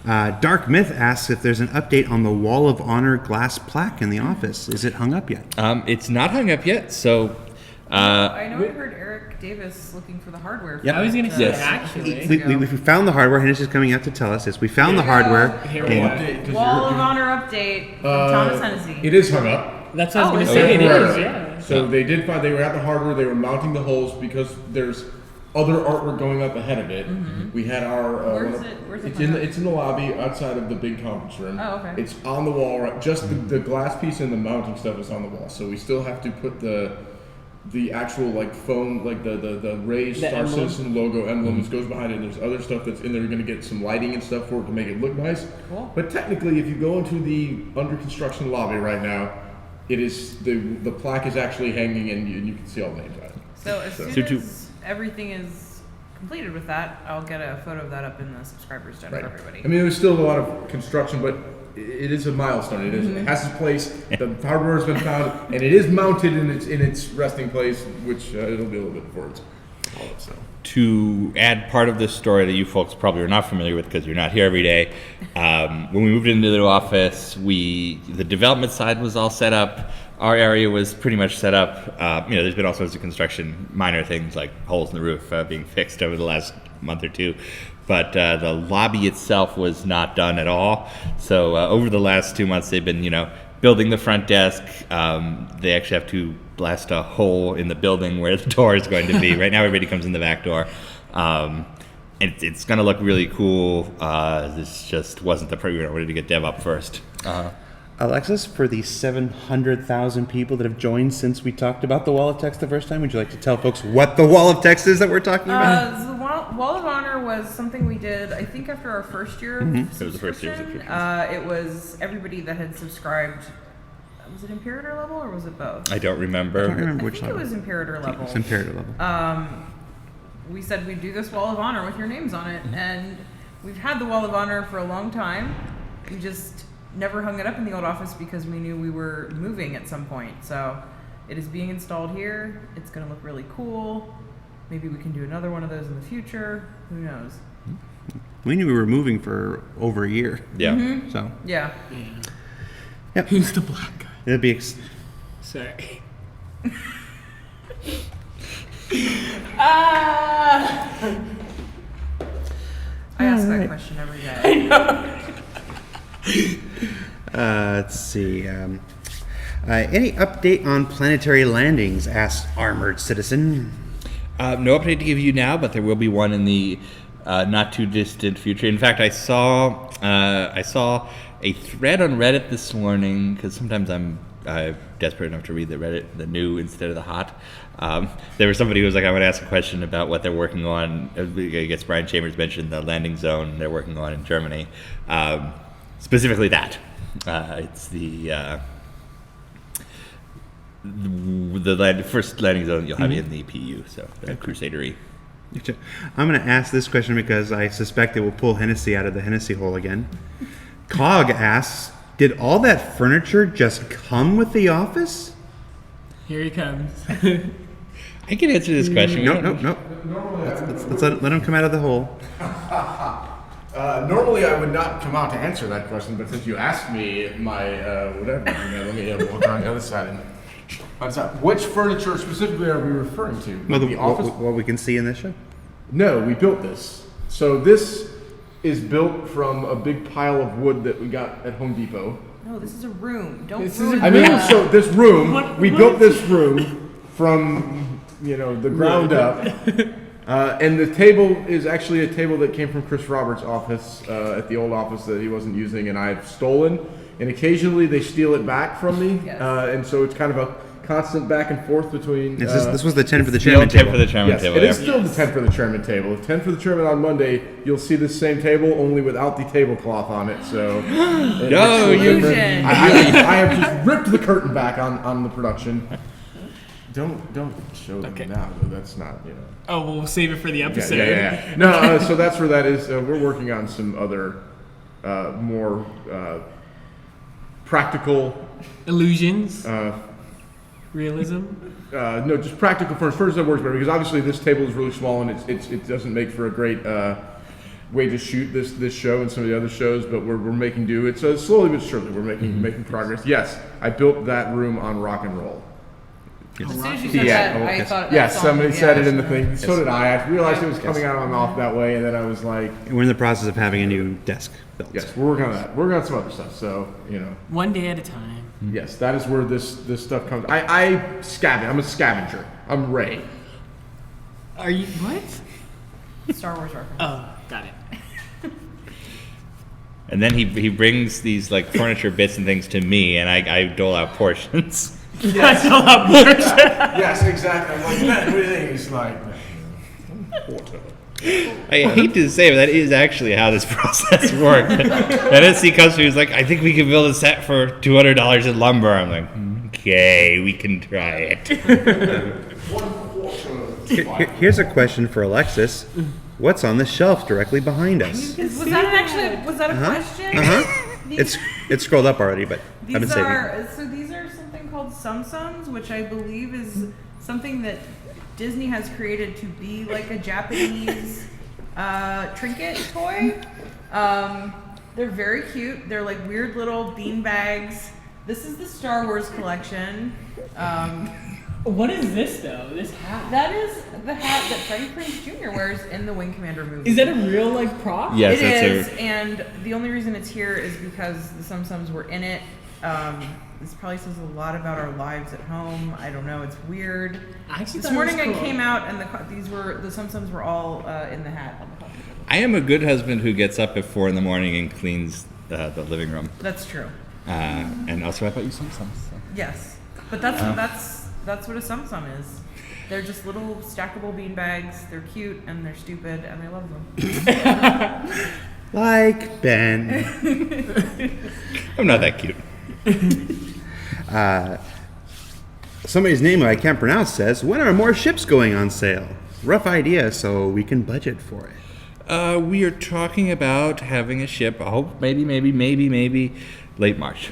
Dark Myth asks if there's an update on the Wall of Honor glass plaque in the office. Is it hung up yet? It's not hung up yet, so... I know I heard Eric Davis looking for the hardware. Yep. I was going to say, Yes. actually. We found the hardware. Hennis is coming out to tell us this. We found the hardware. Here we and- go. Wall of Honor update from Thomas Hennessy. It is hung up. That's what I was Oh, going to say. It Right. is, yeah. So they did find they were at the hardware. They were mounting the holes because there's other artwork going up ahead of it. We had our. Where's it it's hung up? it's in the lobby outside of the big conference room. Oh, okay. It's on the wall. Right, just the glass piece and the mounting stuff is on the wall. So we still have to put the actual foam, the raised The Star emblem? Citizen logo emblem, which goes behind it. There's other stuff that's in there. We're going to get some lighting and stuff for it to make it look nice. Cool. But technically, if you go into the under construction lobby right now, it is the plaque is actually hanging, and you can see all the names on it. So as soon as everything is completed with that, I'll get a photo of that up in the subscribers den Right. for everybody. I mean, there's still a lot of construction, but it is a milestone. It has its place. The hardware has been found, and it is mounted in its resting place, which it'll be a little bit before it's all up. So. To add part of this story that you folks probably are not familiar with because you're not here every day, when we moved into the new office, the development side was all set up. Our area was pretty much set up. There's been all sorts of construction, minor things like holes in the roof being fixed over the last month or two. But the lobby itself was not done at all. So over the last 2 months, they've been, building the front desk. They actually have to blast a hole in the building where the door is going to be. Right now, everybody comes in the back door. It's going to look really cool. This just wasn't the program. We wanted to get dev up first. Alexis, for the 700,000 people that have joined since we talked about the Wall of Text the first time, would you like to tell folks what the Wall of Text is that we're talking about? So the Wall of Honor was something we did, I think, after our first year of It was the first year of subscription. subscription. It was everybody that had subscribed. Was it Imperator level or was it both? I don't remember. I don't remember I which think level. it was Imperator level. It's Imperator level. We said we'd do this Wall of Honor with your names on it, and we've had the Wall of Honor for a long time. We just never hung it up in the old office because we knew we were moving at some point. So it is being installed here. It's going to look really cool. Maybe we can do another one of those in the future. Who knows? We knew we were moving for over a year. Yeah. So, Yeah. yep. Who's the black guy? It'll be Sorry. I ask that question every day. Let's see. Any update on planetary landings? Asked Armored Citizen. No update to give you now, but there will be one in the not too distant future. In fact, I saw a thread on Reddit this morning because sometimes I'm desperate enough to read the new instead of the hot. There was somebody who was like, I want to ask a question about what they're working on. I guess Brian Chambers mentioned the landing zone they're working on in Germany. Specifically that. It's the first landing zone you'll have in the PU, so the Crusadery. I'm going to ask this question because I suspect it will pull Hennessy out of the Hennessy hole again. Cog asks, did all that furniture just come with the office? Here he comes. I can answer this question. Nope. Let's let him come out of the hole. Normally I would not come out to answer that question, but since you asked me, my whatever, let me walk around the other side. Which furniture specifically are we referring to? The office? What we can see in this show? No, we built this. So this is built from a big pile of wood that we got at Home Depot. No, this is a room. Don't This ruin is a I mean, that. so this room, we What built is- this room from, the ground up. And the table is actually a table that came from Chris Roberts' office, at the old office that he wasn't using, and I've stolen. And occasionally they steal it back from me. Yes. And so it's kind of a constant back and forth between. This was the 10 for the The chairman old tip table. for the chairman Yes, table. it is yeah. still the 10 for the chairman table. The 10 for the chairman on Monday, you'll see the same table, only without the tablecloth on it. So, No, you- Illusion. I have just ripped the curtain back on the production. Don't show them Okay. now. Though. That's not Oh, we'll save it for the episode. Yeah. No, so that's where that is. We're working on some other more practical. Illusions. Uh, Realism. No, just practical furniture that works better because obviously this table is really small and it doesn't make for a great way to shoot this show and some of the other shows. But we're making do. It's slowly but surely we're making progress. Yes, I built that room on rock and roll. As soon as you said Yeah. that, I thought Yes, that's somebody on- said yeah. it in the thing. So did I. I realized it was Yes. coming out on off that way, and then I was like, We're in the process of having a new desk built. yes, we're working on that. We're working on some other stuff. So One day at a time. yes, that is where this stuff comes. I scavenge. I'm a scavenger. I'm Ray. Are you what? Star Wars reference. Oh, got it. And then he brings these like furniture bits and things to me, and I dole out portions. That's a lot more. Yes, exactly. I'm like, man, what do you think? He's like, I hate to say, but that is actually how this process works. NSC comes to me, he's like, I think we can build a set for $200 in lumber. I'm like, okay, we can try it. Here's a question for Alexis. What's on the shelf directly behind us? Was that a question? It's scrolled up already, but I've been These saving it. are these are something called sum-sums, which I believe is something that Disney has created to be like a Japanese trinket toy. They're very cute. They're like weird little bean bags. This is the Star Wars collection. What is this though? This hat? That is the hat that Freddie Prinze Jr. wears in the Wing Commander movie. Is that a real like prop? Yes, It that's is, and the only reason it's here is because the Sum-Sums were in it. This probably says a lot about our lives at home. I don't know. It's weird. I actually This thought it was morning I cool. came out and the Sum-Sums were all in the hat on the coffee table. I am a good husband who gets up at 4 a.m. and cleans the living room. That's true. And also I bought you some. So. Yes, but that's what a Sum-Sum is. They're just little stackable bean bags. They're cute and they're stupid and I love them. Like Ben. I'm not that cute. Somebody's name I can't pronounce says, when are more ships going on sale? Rough idea so we can budget for it. We are talking about having a ship, I hope maybe late March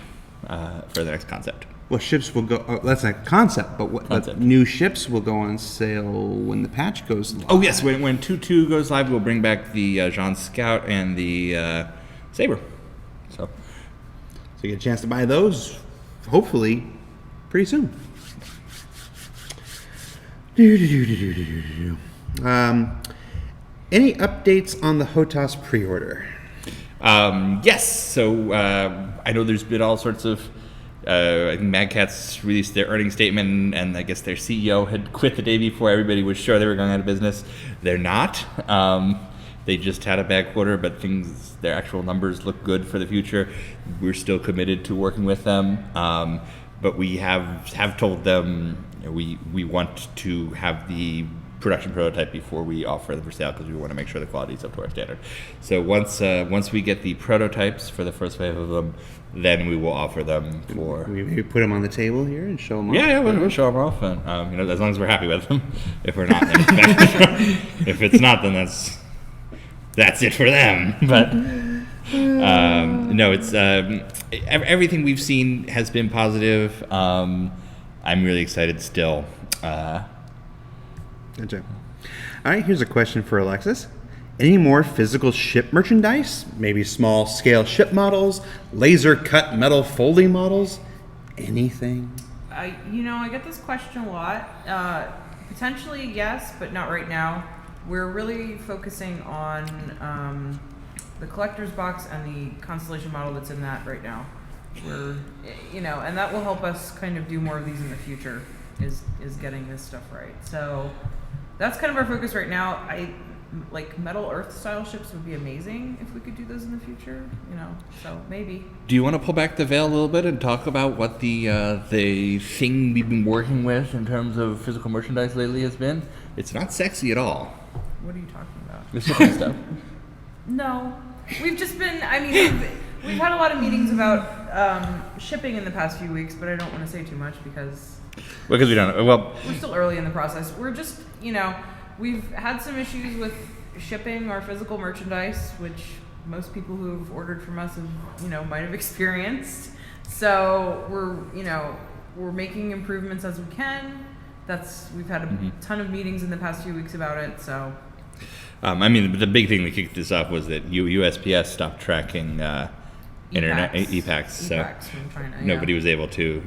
for the next concept. Well, ships will go, that's a concept, but what Concept. new ships will go on sale when the patch goes live? Oh yes, when 2.2 goes live, we'll bring back the Jean Scout and the Saber. So So you get a chance to buy those, hopefully, pretty soon. Any updates on the HOTAS pre-order? Yes. So I know there's been all sorts of. I think Mad Catz released their earnings statement, and I guess their CEO had quit the day before everybody was sure they were going out of business. They're not. They just had a bad quarter, but their actual numbers look good for the future. We're still committed to working with them, but we have told them we want to have the production prototype before we offer them for sale because we want to make sure the quality is up to our standard. So once we get the prototypes for the first wave of them, then we will offer them for. We put them on the table here and show them off. Yeah, we'll show them off, and as long as we're happy with them. If we're not, then if it's not, then that's it for them. But no, it's everything we've seen has been positive. I'm really excited still. Gotcha. All right, here's a question for Alexis. Any more physical ship merchandise? Maybe small scale ship models, laser cut metal folding models? Anything? I get this question a lot. Potentially yes, but not right now. We're really focusing on the collector's box and the Constellation model that's in that right now. And that will help us kind of do more of these in the future. Is getting this stuff right. So that's kind of our focus right now. Like Metal Earth style ships would be amazing if we could do those in the future. So maybe. Do you want to pull back the veil a little bit and talk about what the thing we've been working with in terms of physical merchandise lately has been? It's not sexy at all. What are you talking about? The shipping stuff. No, we've just been. We've had a lot of meetings about shipping in the past few weeks, but I don't want to say too much because we don't. Well, we're still early in the process. We're just, we've had some issues with shipping our physical merchandise, which most people who have ordered from us have, might have experienced. So we're making improvements as we can. We've had a ton of meetings in the past few weeks about it. So. The big thing that kicked this off was that USPS stopped tracking internet e-packs, so from China, nobody was able to.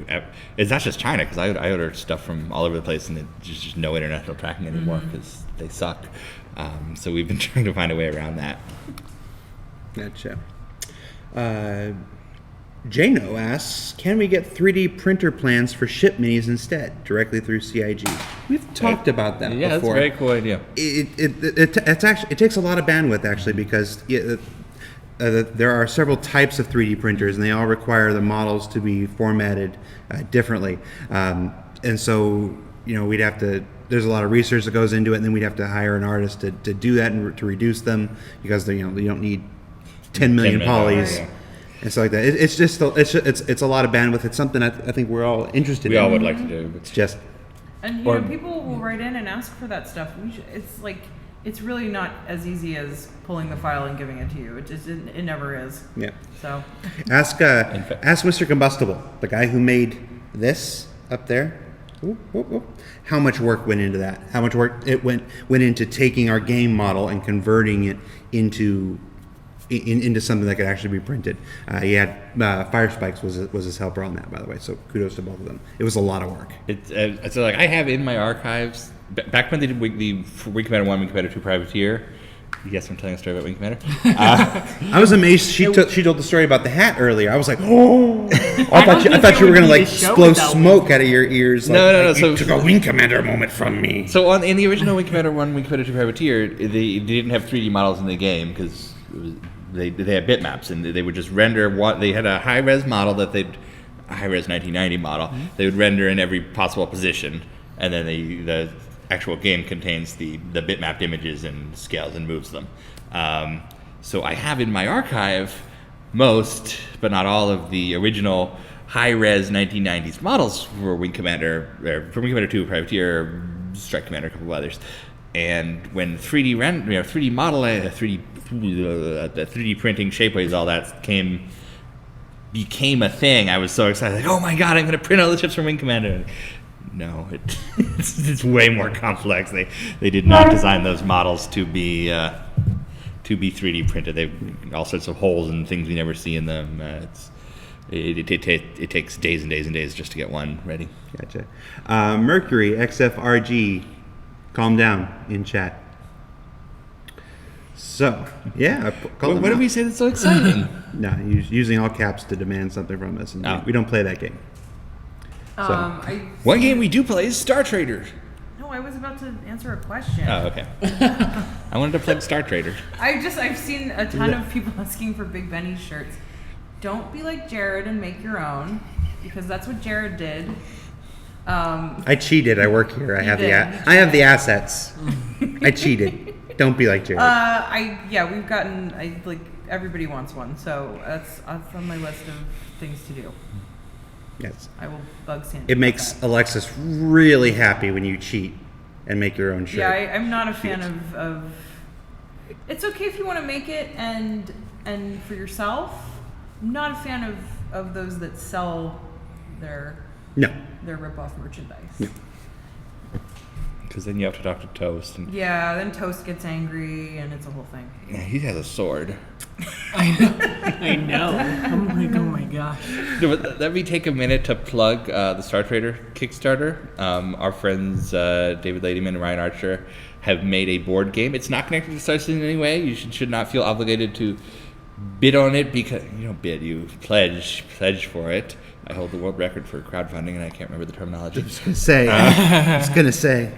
It's not just China, because I ordered stuff from all over the place, and there's just no international tracking anymore because they suck. So we've been trying to find a way around that. Gotcha. Jano asks, can we get 3D printer plans for ship minis instead, directly through CIG? We've talked about that Yeah, before. that's a very cool idea. It takes a lot of bandwidth, actually, because there are several types of 3D printers, and they all require the models to be formatted differently. And so, we'd have to. There's a lot of research that goes into it, and then we'd have to hire an artist to do that and to reduce them because you don't need 10 million polys. And stuff like that. It's a lot of bandwidth. It's something I think we're all interested in. We all would like to do. It's just. And people will write in and ask for that stuff. It's really not as easy as pulling the file and giving it to you. It never is. Yeah. So. Ask Mr. Combustible, the guy who made this up there. How much work went into that? How much work it went into taking our game model and converting it into something that could actually be printed. He had Fire Spikes was his helper on that, by the way. So kudos to both of them. It was a lot of work. So I have in my archives back when they did Wing Commander 1, Wing Commander 2 Privateer. Yes, I'm telling a story about Wing Commander. I was amazed. She told the story about the hat earlier. I was like, oh! I thought you were gonna blow smoke out of your ears. No. You took a Wing Commander moment from me. So in the original Wing Commander 1, Wing Commander 2 Privateer, they didn't have 3D models in the game because they had bitmaps, and they would just render they had a high-res model a high-res 1990 model. Mm-hmm. They would render in every possible position, and then the actual game contains the bitmapped images and scales and moves them. So I have in my archive most, but not all, of the original high-res 1990s models for Wing Commander, or for Wing Commander 2 Privateer, Strike Commander, a couple of others. And when 3D model, 3D printing, shapeways, all that became a thing, I was so excited. Like, oh my god, I'm going to print all the ships from Wing Commander. No, it's way more complex. They did not design those models to be 3D printed. They all sorts of holes and things we never see in them. It takes days and days and days just to get one ready. Gotcha. Mercury XFRG, calm down in chat. So, yeah. What did we say that's so exciting? No, using all caps to demand something from us. And we don't play that game. One game we do play is Star Trader. No, I was about to answer a question. Oh, okay. I wanted to plug Star Trader. I've seen a ton of people asking for Big Benny's shirts. Don't be like Jared and make your own, because that's what Jared did. I cheated. I work here. I have did. I have the assets. I cheated. Don't be like Jared. We've gotten everybody wants one, so that's on my list of things to do. Yes. I will bug Sandy. It makes Alexis really happy when you cheat and make your own shirt. Yeah, I'm not a fan of. It's okay if you want to make it and for yourself. I'm not a fan of those that sell their rip-off merchandise. No. Because then you have to talk to Toast. And Yeah, then Toast gets angry and it's a whole thing. yeah, he has a sword. I know. I'm like, oh my gosh. No, but let me take a minute to plug the Star Trader Kickstarter. Our friends David Ladyman and Ryan Archer have made a board game. It's not connected to Star Citizen in any way. You should not feel obligated to bid on it, because you don't bid, you pledge for it. I hold the world record for crowdfunding, and I can't remember the terminology. I was gonna say.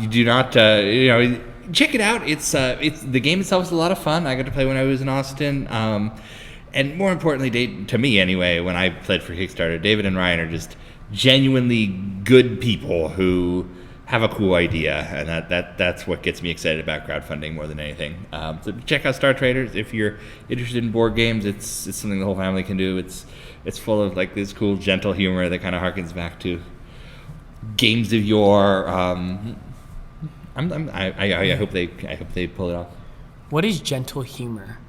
You do not, check it out. It's the game itself is a lot of fun. I got to play when I was in Austin, and more importantly, to me anyway, when I played for Kickstarter, David and Ryan are just genuinely good people who have a cool idea, and that's what gets me excited about crowdfunding more than anything. So check out Star Traders if you're interested in board games. It's something the whole family can do. It's full of like this cool, gentle humor that kind of harkens back to games of yore. I hope they pull it off. What is gentle humor?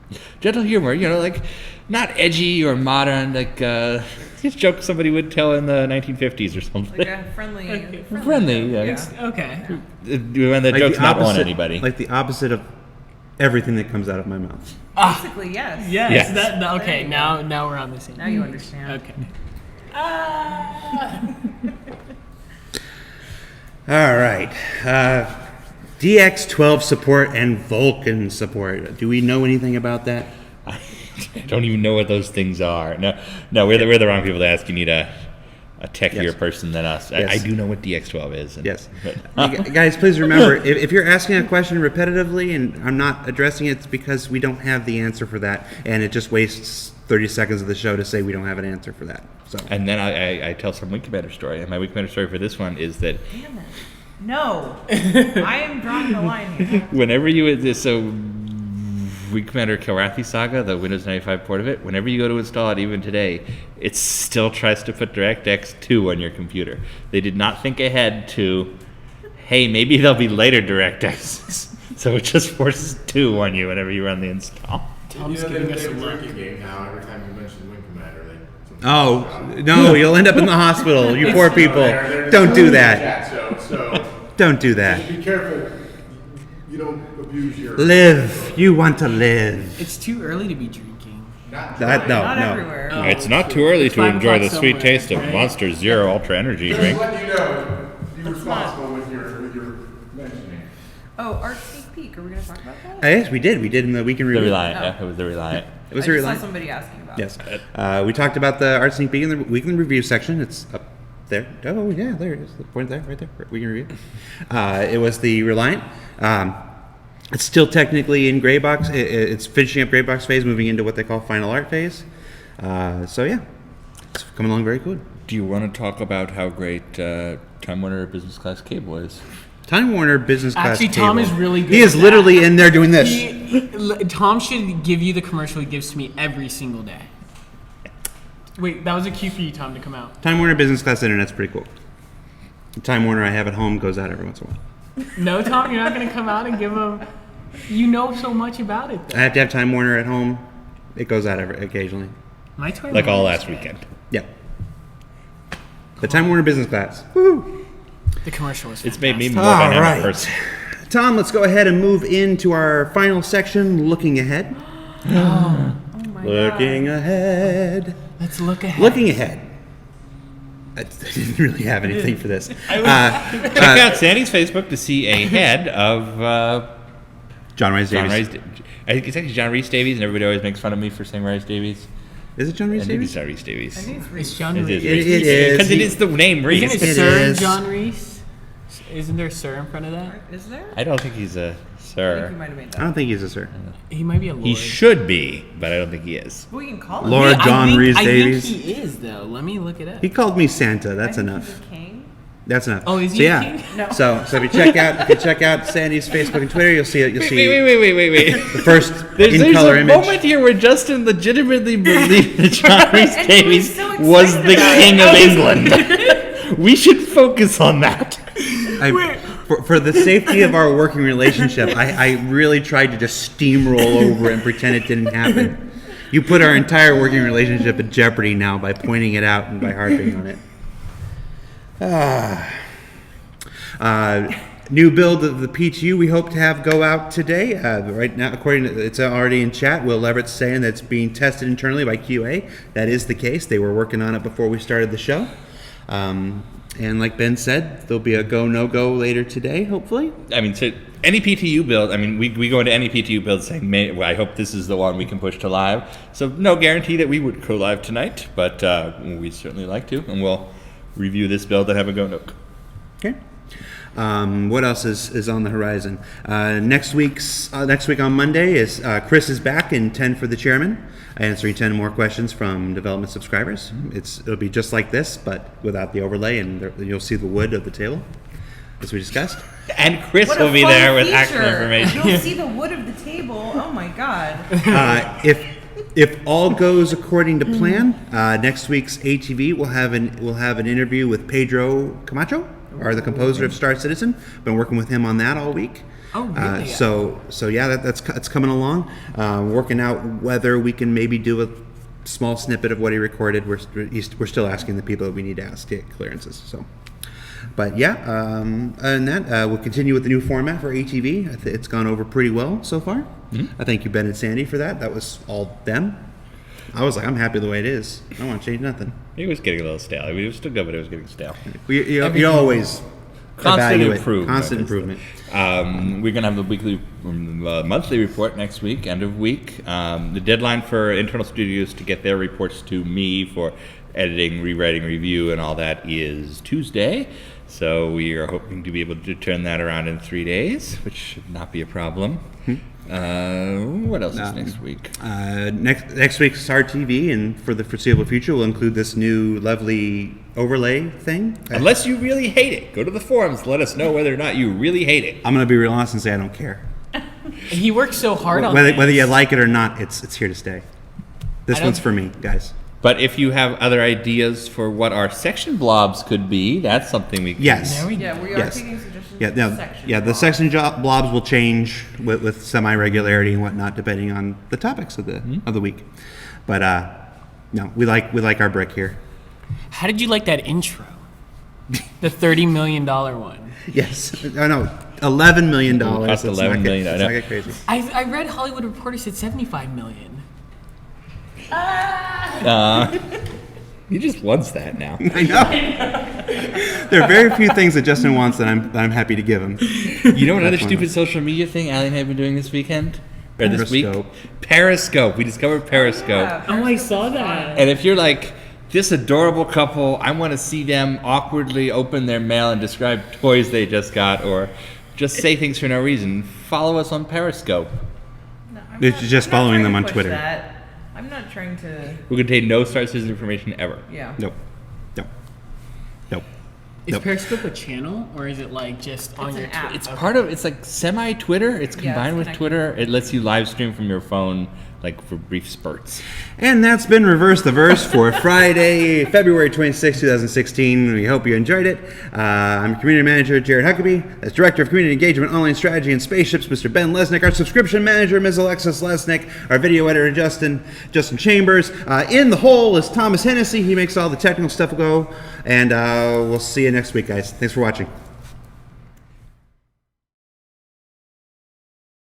Gentle humor, like not edgy or modern, like just joke somebody would tell in the 1950s or something. Like a friendly. Friendly, yeah. Okay. When the joke's not on anybody. Like the opposite of everything that comes out of my mouth. Basically, yes. Yes. Yes. Okay. Now we're on the same. Now you understand. Okay. All right. DX12 support and Vulcan support. Do we know anything about that? I don't even know what those things are. No, we're the wrong people to ask. You need a techier person than us. Yes. I do know what DX12 is. Yes. Guys, please remember, if you're asking a question repetitively and I'm not addressing it, it's because we don't have the answer for that, and it just wastes 30 seconds of the show to say we don't have an answer for that. So. And then I tell some Wing Commander story, and my Wing Commander story for this one is that Damn it. No. I am drawing the line here. whenever Wing Commander Kilrathi Saga, the Windows 95 port of it, whenever you go to install it, even today, it still tries to put DirectX 2 on your computer. They did not think ahead to, hey, maybe there'll be later DirectXs. So it just forces 2 on you whenever you run the install. Tom's they giving us have a a look. drinking game now. Every time you mention Wing Commander, Oh, no, you'll end up in the hospital, you poor people. Don't do that. So Don't do that. be careful. You don't abuse your. Live. You want to live. It's too early to be drinking. Not That, no, Not no. everywhere. Oh. It's not too early It's to 5 enjoy the o'clock sweet somewhere, taste of right? Monster Zero Ultra Energy Just drink. let you know. Be responsible with your mentioning. Oh, Art Sneak Peek. Are we going to talk about that? Yes, we did. We did in the Week in The Review. Reliant, yeah, it was the Reliant. It was I a just Reliant. saw somebody asking about Yes. it. We talked about the Art Sneak Peek in the Weekly Review section. It's up there. Oh, yeah, there it is. The point there, right there. Weekly Review. It was the Reliant. It's still technically in gray box. It's finishing up gray box phase, moving into what they call final art phase. So, yeah, it's coming along very good. Do you want to talk about how great Time Warner Business Class Cable is? Time Warner Business Class Actually, Tom cable. is really good He at is that. literally in there doing this. Tom should give you the commercial he gives to me every single day. Wait, that was a cue for you, Tom, to come out. Time Warner Business Class Internet's pretty cool. The Time Warner I have at home goes out every once in a while. No, Tom, you're not going to come out and give him... You know so much about it, though. I have to have Time Warner at home. It goes out occasionally. My turn. Like all last weekend. Yeah. The Time Warner Business Class. Woo! The commercial was It's made me fantastic. more All dynamic right. person. Tom, let's go ahead and move into our final section, looking ahead. Oh my Looking God. ahead. Let's look ahead. Looking ahead. I didn't really have anything for this. Check out Sandy's Facebook to see a head of John Rhys John Davies. Rhys. I think it's actually John Rhys Davies, and everybody always makes fun of me for saying Rhys Davies. Is it John Rhys I think Davies? it's John Rhys Davies. I think it's It's Reese. John It Reese. is. Because it is the name Reese. Isn't it It Sir is. John Reese? Isn't there Sir in front of that? Is there? I don't think he's a I think you sir. might have made I that. don't think he's a sir. He might be a lord. He should be, but I don't think he is. But we can call him. Lord Yeah, John Rhys Davies. I think he is, though. Let me look it up. He called me Santa. That's I think enough. he's a king. That's enough. Oh, is he so, a yeah. king? No. So if you check out Sandy's Facebook and Twitter, you'll see it. You'll see Wait. the first There's in-color a image. moment here where Justin legitimately believed that John Rhys And he Davies was so was excited the about king it. of England. We should focus on that. For the safety of our working relationship, I really tried to just steamroll over and pretend it didn't happen. You put our entire working relationship at jeopardy now by pointing it out and by harping on it. New build of the PTU we hope to have go out today. Right now, according to it's already in chat. Will Leverett saying that it's being tested internally by QA. That is the case. They were working on it before we started the show. And like Ben said, there'll be a go no go later today, hopefully. I mean, so any PTU build, I mean, we go into any PTU build saying, I hope this is the one we can push to live. So no guarantee that we would go live tonight, but we'd certainly like to, and we'll review this build and have a go no. Okay. What else is on the horizon? Next week on Monday is Chris is back in 10 for the chairman, answering 10 more questions from development subscribers. It'll be just like this, but without the overlay, and you'll see the wood of the table, as we discussed. And Chris What a will be fun there with feature. actual information. You'll see the wood of the table. Oh my god. If all goes according to plan, next week's ATV will have an interview with Pedro Camacho, or the composer of Star Citizen. Been working with him on that all week. Oh, really? So yeah, that's coming along. Working out whether we can maybe do a small snippet of what he recorded. We're still asking the people that we need to ask to get clearances. So, but yeah, other than that, we'll continue with the new format for ATV. It's gone over pretty well so far. I thank you, Ben and Sandy, for that. That was all them. I was like, I'm happy the way it is. I don't want to change nothing. It was getting a little stale. I mean, it was still good, but it was getting stale. You always Constant evaluate. improvement. Constant improvement. We're going to have the monthly report next week, end of week. The deadline for internal studios to get their reports to me for editing, rewriting, review, and all that is Tuesday. So we are hoping to be able to turn that around in 3 days, which should not be a problem. What else is next week? Next week's Star TV, and for the foreseeable future, will include this new lovely overlay thing. Unless you really hate it, go to the forums. Let us know whether or not you really hate it. I'm going to be real honest and say I don't care. He worked so hard on Whether this. you like it or not, it's here to stay. This one's for me, guys. But if you have other ideas for what our section blobs could be, that's something we can. Yes. There we go. Yeah, we are Yes. taking suggestions Yeah, from no, the section. yeah. The section blobs will change with semi-regularity and whatnot, depending on the topics of the week. But no, we like our brick here. How did you like that intro? The $30 million one. Yes. Oh no, $11 million. Cost $11 million, I Let's know. not get crazy. I read Hollywood Reporter said $75 million. He just wants that now. I know. There are very few things that Justin wants that I'm happy to give him. You know what other That's one of stupid social media thing Allie and I have been doing this weekend? Or this week? Periscope. Periscope. We discovered Periscope. Yeah, Oh, I saw that. And if you're like, this adorable couple, I want to see them awkwardly open their mail and describe toys they just got, or just say things for no reason, follow us on Periscope. No, It's just I'm not following trying them to on push Twitter. that. I'm not trying to. We contain no Star Citizen information ever. Yeah. Nope. Nope. Is Nope. Periscope a channel, or is it like just on It's your an app. It's part of, it's like semi-Twitter. It's Yeah, combined it's with connected. Twitter. It lets you live stream from your phone, like for brief spurts. And that's been Reverse the Verse for Friday, February 26, 2016. We hope you enjoyed it. I'm Community Manager Jared Huckabee. As Director of Community Engagement, Online Strategy, and Spaceships, Mr. Ben Lesnick. Our Subscription Manager, Ms. Alexis Lesnick. Our Video Editor, Justin Chambers. In the hole is Thomas Hennessy. He makes all the technical stuff go. And we'll see you next week, guys. Thanks for watching.